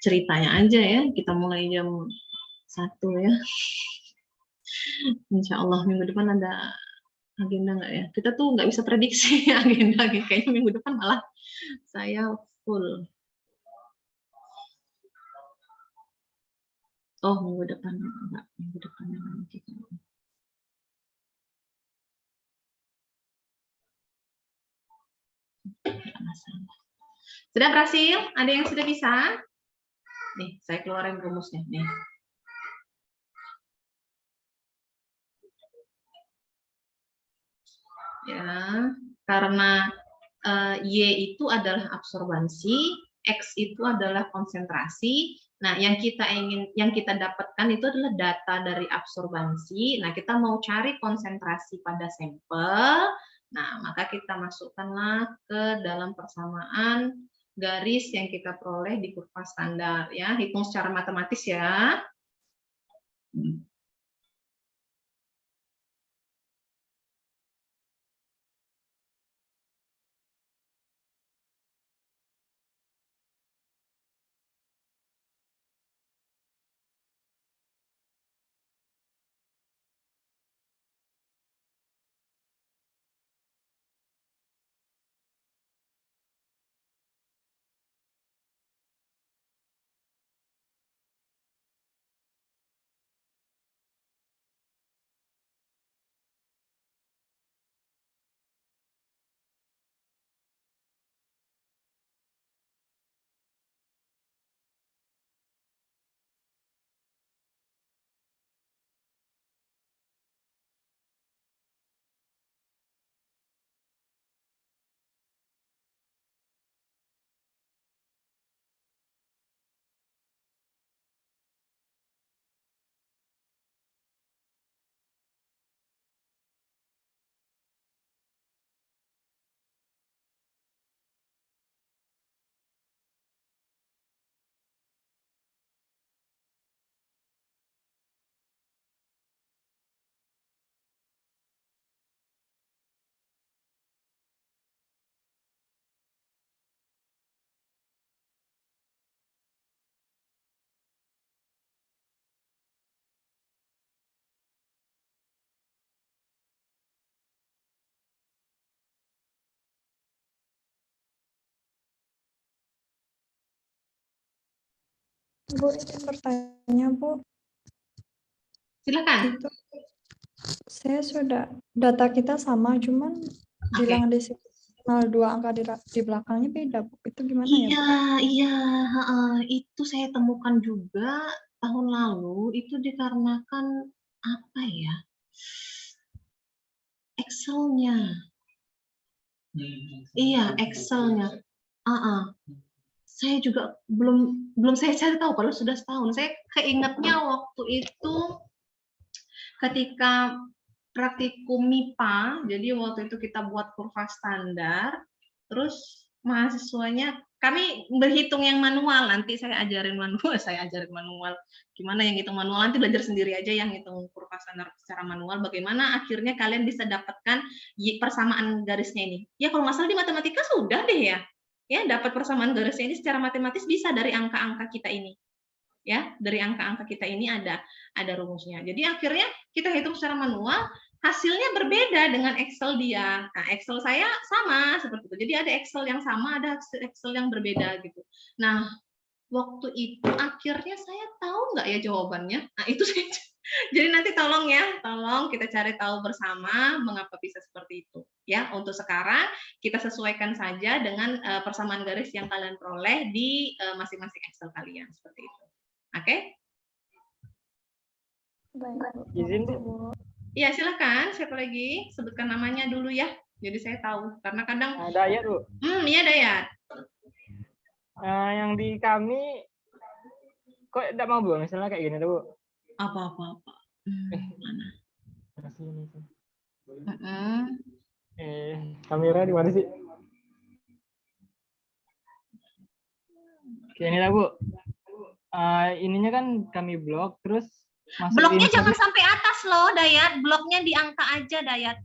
Ceritanya aja ya. Kita mulai jam 1 ya. Insya Allah minggu depan ada agenda nggak ya? Kita tuh nggak bisa prediksi agenda. Kayaknya minggu depan malah saya full. Oh, minggu depan enggak. Minggu depan nanti. Sudah berhasil? Ada yang sudah bisa? Nih, saya keluarin rumusnya. Nih. Ya, karena Y itu adalah absorbansi, X itu adalah konsentrasi. Nah, yang kita dapatkan itu adalah data dari absorbansi. Nah, kita mau cari konsentrasi pada sampel. Nah, maka kita masukkanlah ke dalam persamaan garis yang kita peroleh di kurva standar ya. Hitung secara matematis ya. Bu, izin bertanya, Bu. Silakan. Itu saya sudah data kita sama, cuman bilangan desimal 2 angka di belakangnya beda, Bu. Itu gimana ya, Bu? Iya, itu saya temukan juga tahun lalu itu dikarenakan apa ya? Excel-nya. Iya, Excel-nya. Saya juga belum saya cari tahu kalau sudah setahun. Saya keingetnya waktu itu ketika praktikum MIPA, jadi waktu itu kita buat kurva standar, terus mahasiswanya kami berhitung yang manual, nanti saya ajarin manual, gimana yang hitung manual, nanti belajar sendiri aja yang hitung kurva standar secara manual, bagaimana akhirnya kalian bisa dapatkan persamaan garisnya ini. Ya kalau nggak salah di matematika sudah deh ya dapat persamaan garisnya ini secara matematis bisa dari angka-angka kita ini. Ya, dari angka-angka kita ini ada rumusnya. Jadi akhirnya kita hitung secara manual, hasilnya berbeda dengan Excel dia. Nah, Excel saya sama seperti itu. Jadi ada Excel yang sama, ada Excel yang berbeda gitu. Nah, waktu itu akhirnya saya tahu nggak ya jawabannya. Nah, itu saya jadi nanti tolong kita cari tahu bersama mengapa bisa seperti itu. Ya, untuk sekarang kita sesuaikan saja dengan persamaan garis yang kalian peroleh di masing-masing Excel kalian seperti itu. Oke? Baik, Bu. Izin, Bu. Iya, silakan. Siapa lagi? Sebutkan namanya dulu ya. Jadi saya tahu. Karena kadang Dayat, Bu. iya Dayat. Yang di kami kok tidak mau, Bu? Misalnya kayak gini, Bu. Apa. Mana? Kamera di mana sih? Oke, ini lah, Bu. Ininya kan kami blok, terus bloknya jangan sampai atas loh, Dayat. Bloknya di angka aja, Dayat.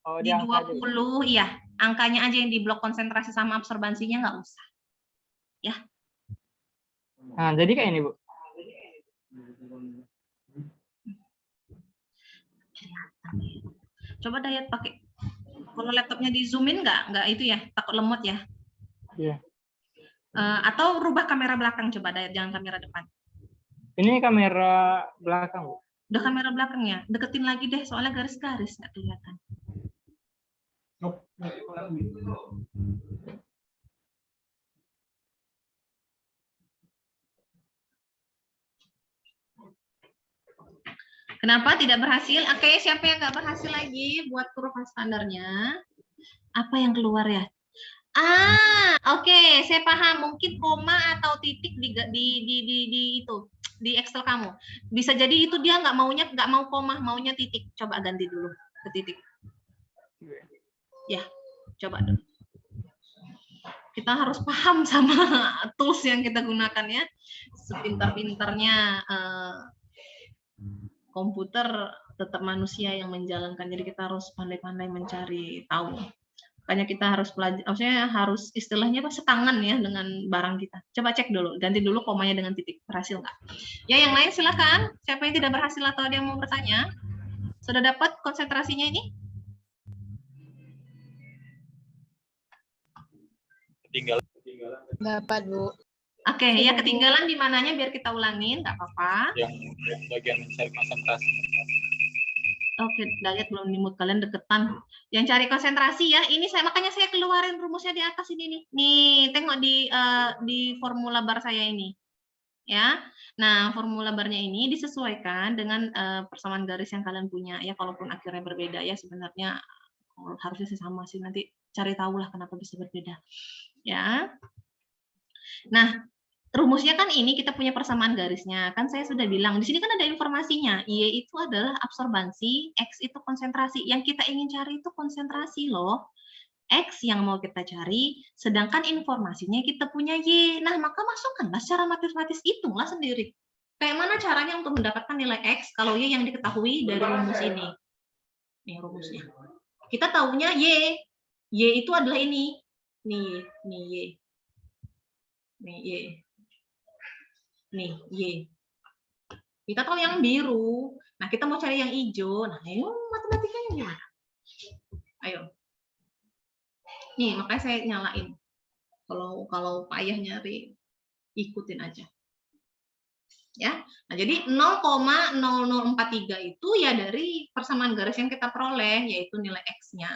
Oh, di 20, aja. Iya. Angkanya aja yang di blok konsentrasi sama absorbansinya nggak usah. Ya. Nah, jadi kayak ini, Bu. Coba Dayat pakai. Kalau laptopnya di zoomin nggak itu ya, takut lemot ya. Iya. Atau rubah kamera belakang coba Dayat, jangan kamera depan. Ini kamera belakang, Bu. Udah kamera belakangnya, deketin lagi deh, soalnya garis-garis nggak kelihatan. Kenapa tidak berhasil? Oke, siapa yang nggak berhasil lagi buat kurva standarnya? Apa yang keluar ya? Oke, saya paham. Mungkin koma atau titik di itu di Excel kamu. Bisa jadi itu dia nggak mau koma, maunya titik. Coba ganti dulu ke titik. Ya, coba dulu. Kita harus paham sama tools yang kita gunakan ya. Sepintar-pintarnya komputer tetap manusia yang menjalankan. Jadi kita harus pandai-pandai mencari tahu. Makanya kita harus belajar, maksudnya harus istilahnya setangan ya dengan barang kita. Coba cek dulu, ganti dulu komanya dengan titik. Berhasil nggak? Ya, yang lain silakan. Siapa yang tidak berhasil atau ada yang mau bertanya? Sudah dapat konsentrasinya ini? Ketinggalan. Dapat, Bu. Oke, ya ketinggalan di mananya biar kita ulangin, nggak apa-apa. Yang bagian mencari konsentrasi. Oke, Dayat belum dimut, kalian deketan. Yang cari konsentrasi ya, ini makanya saya keluarin rumusnya di atas ini nih. Nih, tengok di formula bar saya ini. Ya. Nah, formula barnya ini disesuaikan dengan persamaan garis yang kalian punya ya, kalaupun akhirnya berbeda ya sebenarnya harusnya sama sih, nanti cari tahu lah kenapa bisa berbeda. Ya. Nah, rumusnya kan ini kita punya persamaan garisnya. Kan saya sudah bilang, di sini kan ada informasinya. Y itu adalah absorbansi, X itu konsentrasi. Yang kita ingin cari itu konsentrasi loh. X yang mau kita cari, sedangkan informasinya kita punya Y. Nah, maka masukkanlah secara matematis, hitunglah sendiri. Kayak mana caranya untuk mendapatkan nilai X kalau Y yang diketahui dari rumus ini. Nih rumusnya. Kita tahunya Y. Y itu adalah ini. Nih Y. Nih Y. Nih, Y. Kita tahu yang biru. Nah, kita mau cari yang hijau. Nah, ayo matematikanya gimana? Ayo. Nih, makanya saya nyalain. Kalau payah nyari, ikutin aja. Ya. Nah, jadi 0,0043 itu ya dari persamaan garis yang kita peroleh, yaitu nilai X-nya.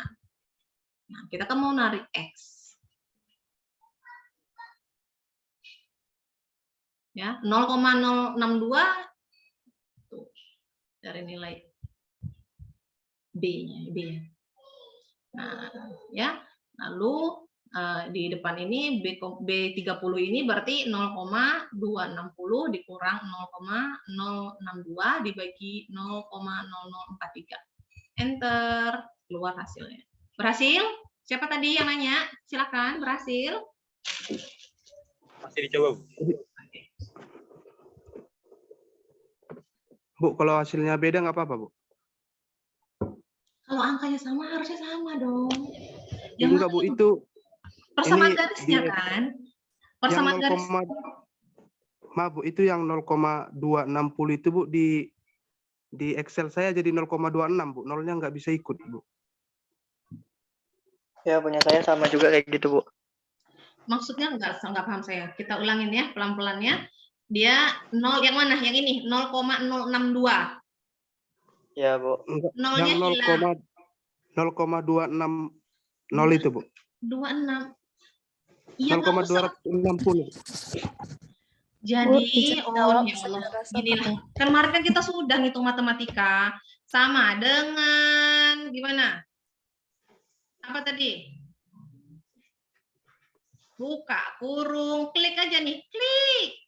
Nah, kita kan mau narik X. Ya, 0,062 tuh, dari nilai B-nya, B. Nah, ya. Lalu di depan ini B30 ini berarti 0,260 dikurang 0,062 dibagi 0,0043. Enter, keluar hasilnya. Berhasil? Siapa tadi yang nanya? Silakan, berhasil. Masih dicoba, Bu. Bu, kalau hasilnya beda nggak apa-apa, Bu? Kalau angkanya sama harusnya sama dong. Yang Enggak, Bu, mana itu persamaan ini garisnya di- kan? yang Persamaan 0, garis. maaf, Bu, itu yang 0,260 itu, Bu, di Excel saya jadi 0,26, Bu. Nolnya nggak bisa ikut, Bu. Ya, punya saya sama juga kayak gitu, Bu. Maksudnya nggak paham saya. Kita ulangin ya pelan-pelan ya. Dia 0 yang mana? Yang ini 0,062. Ya, Bu. Enggak, Nolnya yang hilang. 0,260 itu, Bu. 26. Iya, nggak usah. 0,260. Jadi, izin oh jawab, ya Allah, saudara ginilah. Sabang. Kemarin kan kita sudah ngitung matematika sama dengan gimana? Apa tadi? Buka kurung, klik aja nih, klik.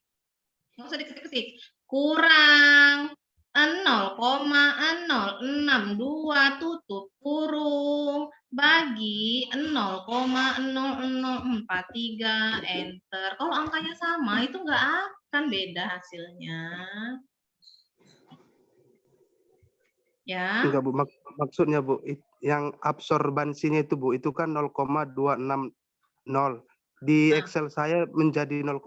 Nggak usah diketik-ketik. Kurang 0,0062 tutup kurung bagi 0,0043 enter. Kalau angkanya sama itu nggak akan beda hasilnya. Ya. Enggak, Bu. Maksudnya, Bu, yang absorbansinya itu, Bu, itu kan 0,260. Di Excel saya menjadi 0,26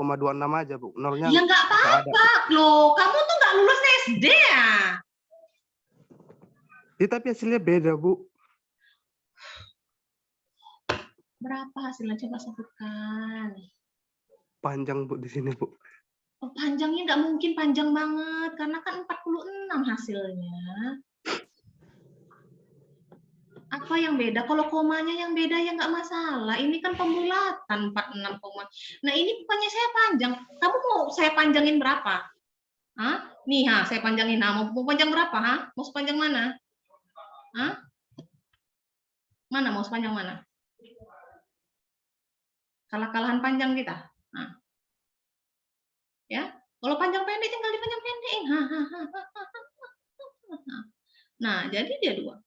aja, Bu. Nolnya Ya nggak apa-apa loh. Kamu tuh nggak lulus SD ya? Tapi hasilnya beda, Bu. Berapa hasilnya coba sebutkan. Panjang, Bu, di sini, Bu. Oh, panjangnya nggak mungkin panjang banget karena kan 46 hasilnya. Apa yang beda? Kalau komanya yang beda ya nggak masalah. Ini kan pembulatan 46 koma. Nah ini bukannya saya panjang. Kamu mau saya panjangin berapa? Hah? Nih, saya panjangin. Nah, mau panjang berapa? Ha? Mau sepanjang mana? Hah? Mana mau sepanjang mana? Kalah-kalahan panjang kita. Nah. Ya, kalau panjang pendek tinggal dipanjang pendek. Nah, jadi dia 2.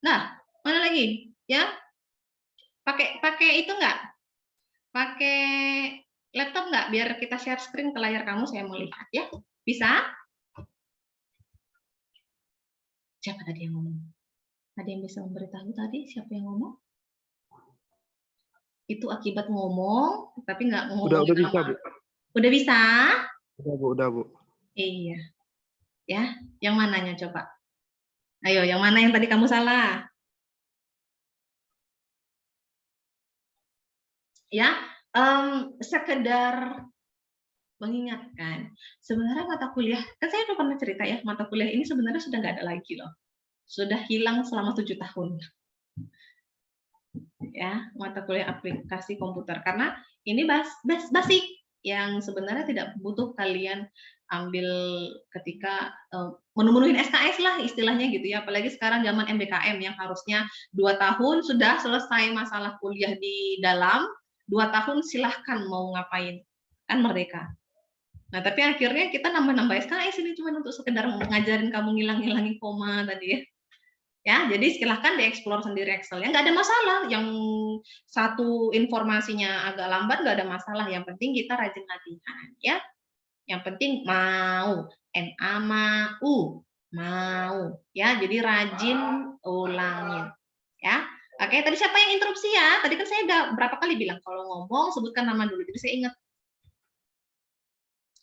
Nah, mana lagi? Ya, pakai itu nggak? Pakai laptop nggak? Biar kita share screen ke layar kamu, saya mau lihat ya. Bisa? Siapa tadi yang ngomong? Ada yang bisa memberitahu tadi siapa yang ngomong? Itu akibat ngomong, tapi nggak ngomong. Udah bisa, Bu. Udah bisa? Udah, Bu. Iya. Ya, yang mananya coba? Ayo, yang mana yang tadi kamu salah? Ya, sekedar mengingatkan, sebenarnya mata kuliah, kan saya udah pernah cerita ya, mata kuliah ini sebenarnya sudah nggak ada lagi loh. Sudah hilang selama 7 tahun. Ya, mata kuliah aplikasi komputer. Karena ini basic yang sebenarnya tidak butuh kalian ambil ketika memenuhi SKS lah istilahnya gitu ya. Apalagi sekarang zaman MBKM yang harusnya 2 tahun sudah selesai masalah kuliah di dalam, 2 tahun silahkan mau ngapain, kan merdeka. Nah, tapi akhirnya kita nambah-nambah SKS ini cuma untuk sekedar ngajarin kamu ngilang-ngilangin koma tadi ya. Ya, jadi silahkan dieksplor sendiri Excel. Ya, nggak ada masalah. Yang satu informasinya agak lambat nggak ada masalah. Yang penting kita rajin latihan, ya. Yang penting mau, mau, ya. Jadi rajin ulangin, ya. Oke, tadi siapa yang interupsi ya? Tadi kan saya udah berapa kali bilang kalau ngomong sebutkan nama dulu. Jadi saya ingat.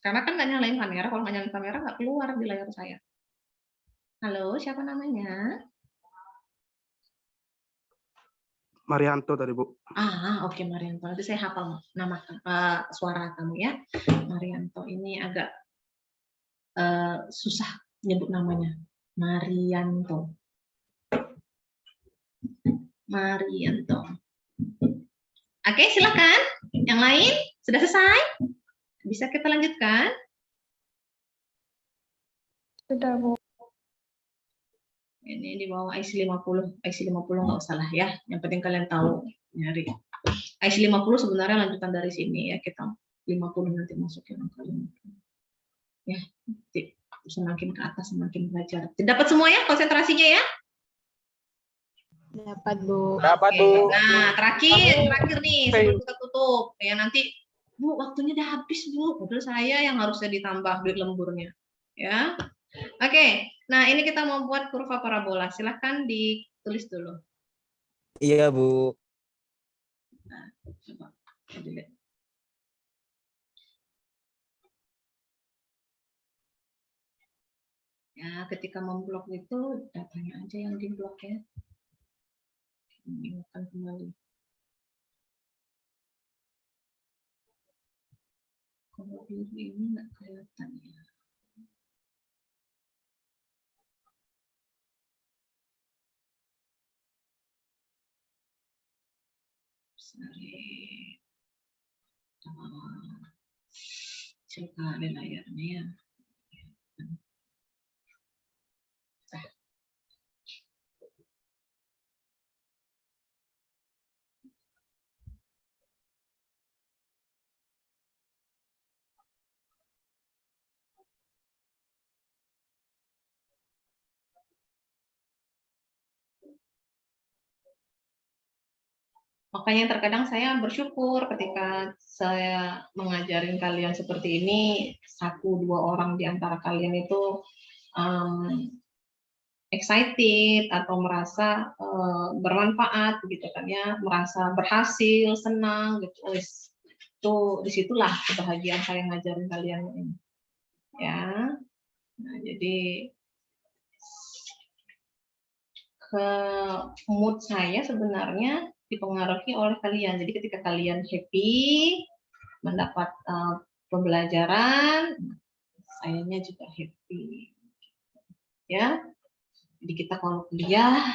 Karena kan nggak nyalain kamera. Kalau nggak nyalain kamera nggak keluar di layar saya. Halo, siapa namanya? Marianto tadi, Bu. Oke, Marianto. Nanti saya hafal nama suara kamu ya. Marianto ini agak susah nyebut namanya. Marianto. Oke, silakan. Yang lain sudah selesai? Bisa kita lanjutkan? Sudah, Bu. Ini di bawah IC 50. IC 50 nggak usah lah ya. Yang penting kalian tahu nyari. IC 50 sebenarnya lanjutan dari sini ya. Kita 50 nanti masukin angka 50. Ya, nanti semakin ke atas semakin belajar. Dapat semua ya konsentrasinya ya? Dapat, Bu. Dapat, Oke. Bu. Nah, terakhir nih sebelum kita tutup. Ya nanti Bu, waktunya udah habis, Bu. Padahal saya yang harusnya ditambah duit lemburnya. Ya. Oke. Nah, ini kita mau buat kurva parabola. Silahkan ditulis dulu. Iya, Bu. Nah, coba dilihat. Ya, ketika memblok itu datanya aja yang diblok ya. Ingatkan kembali. Kalau biru ini nggak kelihatan ya. Sorry. Kecil kali layarnya ya. Makanya terkadang saya bersyukur ketika saya mengajarin kalian seperti ini, 1-2 orang di antara kalian itu excited atau merasa bermanfaat gitu kan ya, merasa berhasil, senang gitu. Itu disitulah kebahagiaan saya ngajarin kalian ini. Ya. Nah, jadi ke mood saya sebenarnya dipengaruhi oleh kalian. Jadi ketika kalian happy mendapat pembelajaran, sayanya juga happy. Ya. Jadi kita kalau kuliah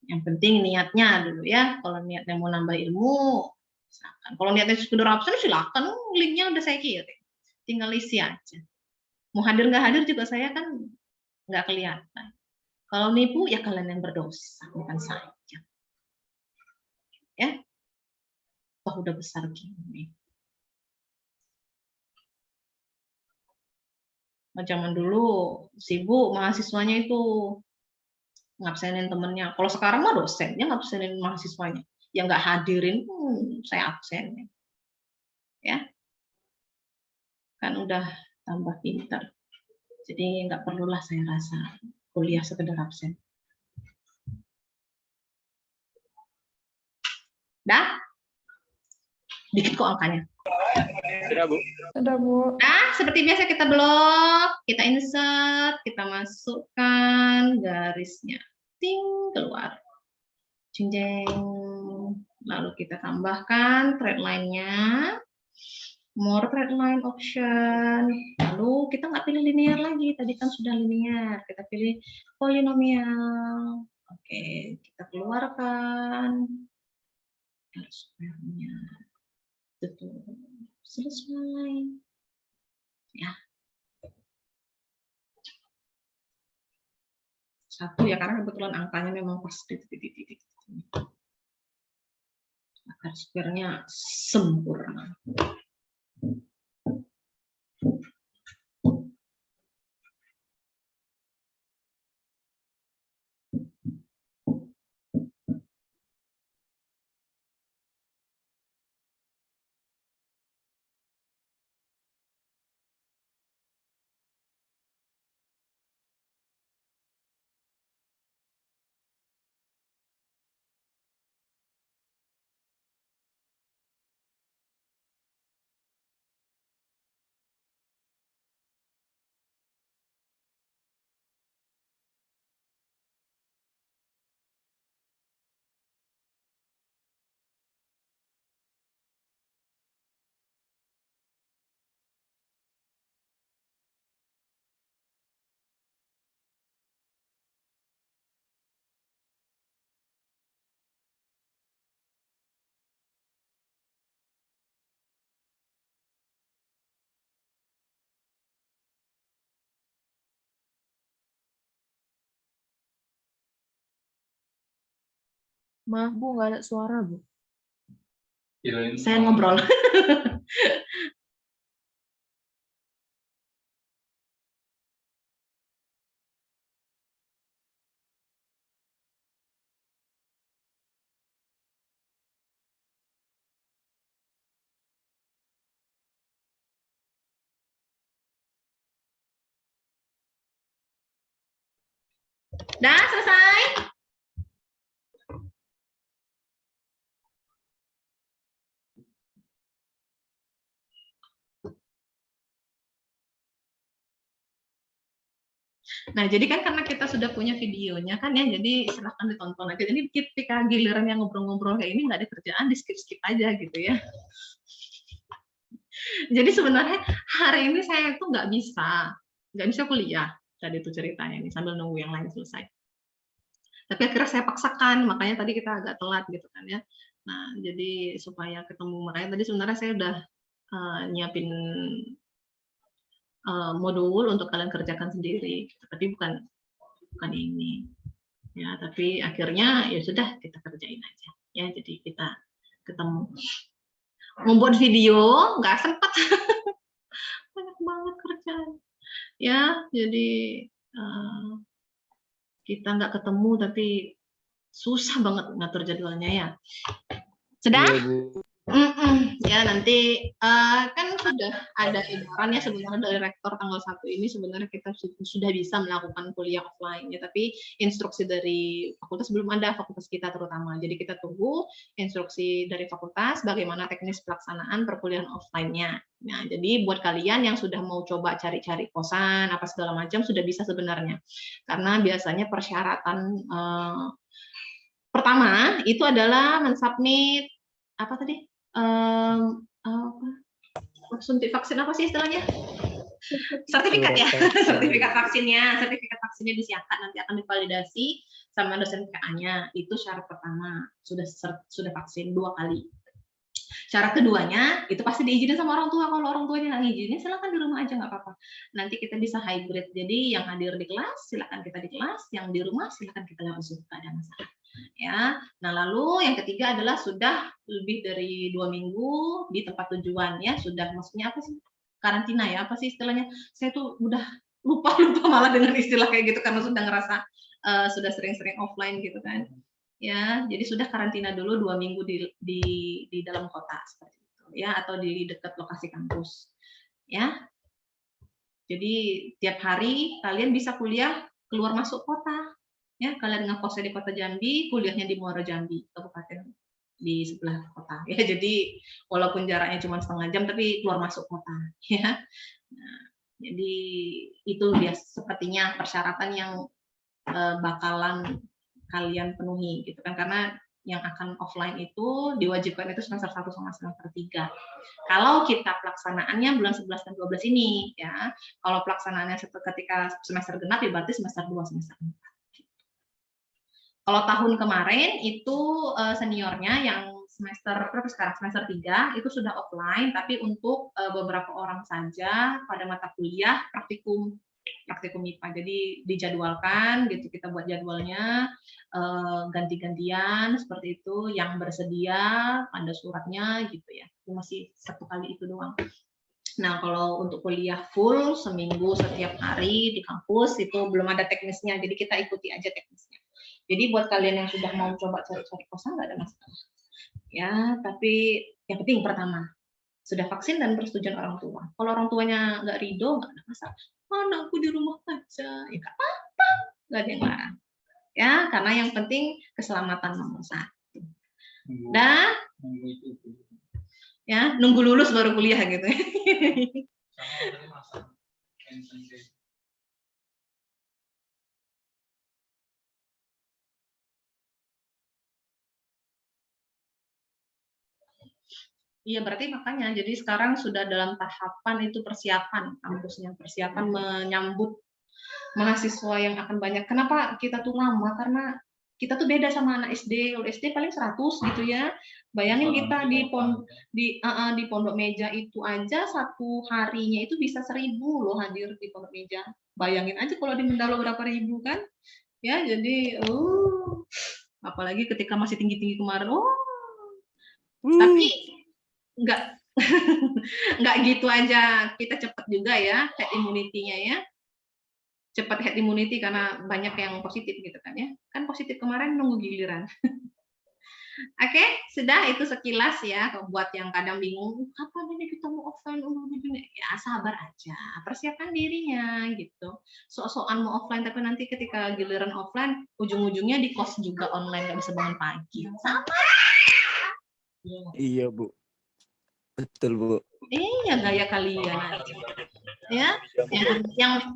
yang penting niatnya dulu ya. Kalau niatnya mau nambah ilmu, silakan. Kalau niatnya sekedar absen silakan, linknya udah saya kirim. Tinggal isi aja. Mau hadir nggak hadir juga saya kan nggak kelihatan. Kalau nipu ya kalian yang berdosa, bukan saya. Ya, toh udah besar gini. Nah, zaman dulu sibuk mahasiswanya itu ngabsenin temennya. Kalau sekarang mah dosennya ngabsenin mahasiswanya. Yang nggak hadirin, saya absen. Ya, kan udah tambah pintar. Jadi nggak perlulah saya rasa kuliah sekedar absen. Dah? Dikit kok angkanya. Sudah, Bu. Sudah, Bu. Nah, seperti biasa kita blok, kita insert, kita masukkan garisnya. Ting, keluar. Jeng, jeng. Lalu kita tambahkan thread line-nya. More thread line option. Lalu kita nggak pilih linear lagi. Tadi kan sudah linear. Kita pilih polinomial. Oke, kita keluarkan. R-square-nya. Betul. Selesai. Ya. 1 ya, karena kebetulan angkanya memang pas titik-titik. Akar square-nya sempurna. Maaf Bu, nggak ada suara Bu. Saya ngobrol. Dah selesai? Nah, jadi kan karena kita sudah punya videonya kan ya, jadi silahkan ditonton aja. Jadi ketika giliran yang ngobrol-ngobrol kayak ini nggak ada kerjaan, di skip-skip aja gitu ya. Jadi sebenarnya hari ini saya tuh nggak bisa kuliah. Tadi itu ceritanya nih sambil nunggu yang lain selesai. Tapi akhirnya saya paksakan, makanya tadi kita agak telat gitu kan ya. Nah, jadi supaya ketemu, makanya tadi sebenarnya saya udah nyiapin modul untuk kalian kerjakan sendiri, tapi bukan ini ya, tapi akhirnya ya sudah kita kerjain aja ya. Jadi kita ketemu, membuat video nggak sempat banyak banget kerjaan ya, jadi kita nggak ketemu tapi susah banget ngatur jadwalnya ya. Sudah? Iya, Bu. Ya nanti kan sudah ada edarannya sebenarnya dari rektor tanggal 1 ini sebenarnya kita sudah bisa melakukan kuliah offline ya, tapi instruksi dari fakultas belum ada, fakultas kita terutama. Jadi kita tunggu instruksi dari fakultas bagaimana teknis pelaksanaan perkuliahan offline-nya. Nah, jadi buat kalian yang sudah mau coba cari-cari kosan apa segala macam sudah bisa sebenarnya. Karena biasanya persyaratan pertama itu adalah mensubmit apa tadi? Suntik vaksin apa sih istilahnya? Sertifikat ya, sertifikat vaksinnya disiapkan, nanti akan divalidasi sama dosen PA-nya. Itu syarat pertama, sudah vaksin 2 kali. Syarat keduanya itu pasti diizinin sama orang tua. Kalau orang tuanya nggak ngizinin, silakan di rumah aja nggak apa-apa. Nanti kita bisa hybrid. Jadi yang hadir di kelas silakan kita di kelas, yang di rumah silakan kita lewat Zoom, nggak ada masalah. Ya, nah lalu yang ketiga adalah sudah lebih dari 2 minggu di tempat tujuan ya, sudah maksudnya apa sih? Karantina ya, apa sih istilahnya? Saya tuh udah lupa malah dengan istilah kayak gitu karena sudah ngerasa sudah sering-sering offline gitu kan. Ya, jadi sudah karantina dulu 2 minggu di dalam kota seperti itu ya, atau di dekat lokasi kampus. Ya. Jadi tiap hari kalian bisa kuliah keluar masuk kota. Ya, kalian ngekosnya di Kota Jambi, kuliahnya di Muaro Jambi, kabupaten di sebelah kota. Ya, jadi walaupun jaraknya cuma setengah jam, tapi keluar masuk kota. Ya, nah, jadi itu dia sepertinya persyaratan yang bakalan kalian penuhi, gitu kan? Karena yang akan offline itu diwajibkan itu semester 1 sama semester 3. Kalau kita pelaksanaannya bulan 11 dan 12 ini, ya. Kalau pelaksanaannya ketika semester genap, ya berarti semester 2, semester 4. Kalau tahun kemarin itu seniornya yang semester berapa sekarang, semester 3 itu sudah offline, tapi untuk beberapa orang saja pada mata kuliah praktikum IPA. Jadi dijadwalkan gitu, kita buat jadwalnya ganti-gantian seperti itu, yang bersedia ada suratnya gitu ya. Itu masih 1 kali itu doang. Nah, kalau untuk kuliah full seminggu setiap hari di kampus itu belum ada teknisnya, jadi kita ikuti aja teknisnya. Jadi buat kalian yang sudah mau coba cari-cari kosan nggak ada masalah. Ya, tapi yang penting pertama sudah vaksin dan persetujuan orang tua. Kalau orang tuanya nggak ridho, nggak ada masalah. Anakku di rumah aja, ya nggak apa-apa, nggak ada yang larang. Ya, karena yang penting keselamatan nomor 1. Dan ya nunggu lulus baru kuliah gitu. Iya, berarti makanya jadi sekarang sudah dalam tahapan itu persiapan kampusnya, persiapan menyambut mahasiswa yang akan banyak. Kenapa kita tuh lama? Karena kita tuh beda sama anak SD. Kalau SD paling 100 gitu ya. Bayangin kita di pondok meja itu aja 1 harinya itu bisa 1000 loh hadir di pondok meja. Bayangin aja kalau di Mendalo berapa ribu kan? Ya, jadi Apalagi ketika masih tinggi-tinggi kemarin. Oh, tapi enggak enggak gitu aja. Kita cepat juga ya herd immunity-nya ya. Cepat herd immunity karena banyak yang positif gitu kan ya. Kan positif kemarin nunggu giliran. Oke, sudah itu sekilas ya. Buat yang kadang bingung, kapan ini kita mau offline? Ya sabar aja, persiapkan dirinya gitu. Sok-sokan mau offline, tapi nanti ketika giliran offline, ujung-ujungnya di kos juga online, nggak bisa bangun pagi. Sama. Iya, Bu. Betul, Bu. Iya, gaya kalian aja. Ya,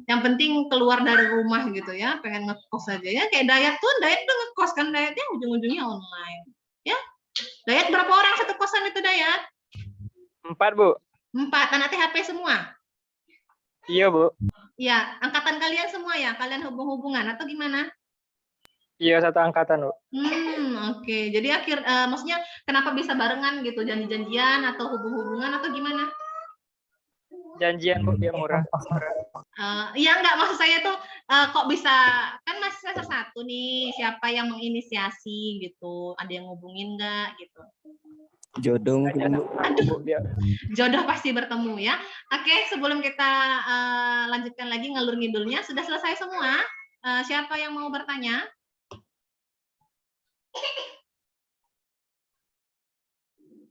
yang penting keluar dari rumah gitu ya, pengen ngekos aja ya. Kayak Dayat tuh ngekos kan, Dayatnya ujung-ujungnya online. Ya, Dayat berapa orang satu kosan itu, Dayat? 4, Bu. 4, anak THP semua? Iya, Bu. Ya, angkatan kalian semua ya? Kalian hubung-hubungan atau gimana? Iya, satu angkatan, Bu. Oke. Jadi maksudnya kenapa bisa barengan gitu? Janji-janjian atau hubung-hubungan atau gimana? Janjian, Bu, dia murah. Iya enggak, maksud saya tuh kok bisa, kan masih semester 1 nih, siapa yang menginisiasi gitu? Ada yang ngubungin enggak gitu? Jodoh mungkin, Bu. Aduh, jodoh pasti bertemu ya. Oke, sebelum kita lanjutkan lagi ngalur ngidulnya, sudah selesai semua? Siapa yang mau bertanya?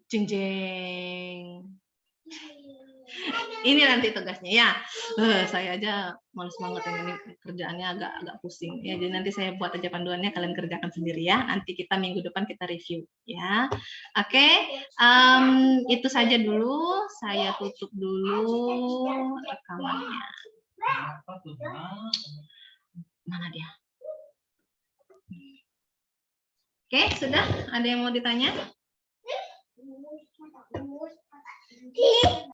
Jeng jeng. Ini nanti tugasnya ya. Saya aja males banget ini kerjaannya agak pusing ya. Jadi nanti saya buat aja panduannya, kalian kerjakan sendiri ya. Nanti kita minggu depan kita review ya. Oke, itu saja dulu. Saya tutup dulu rekamannya. Mana dia? Oke, sudah. Ada yang mau ditanya?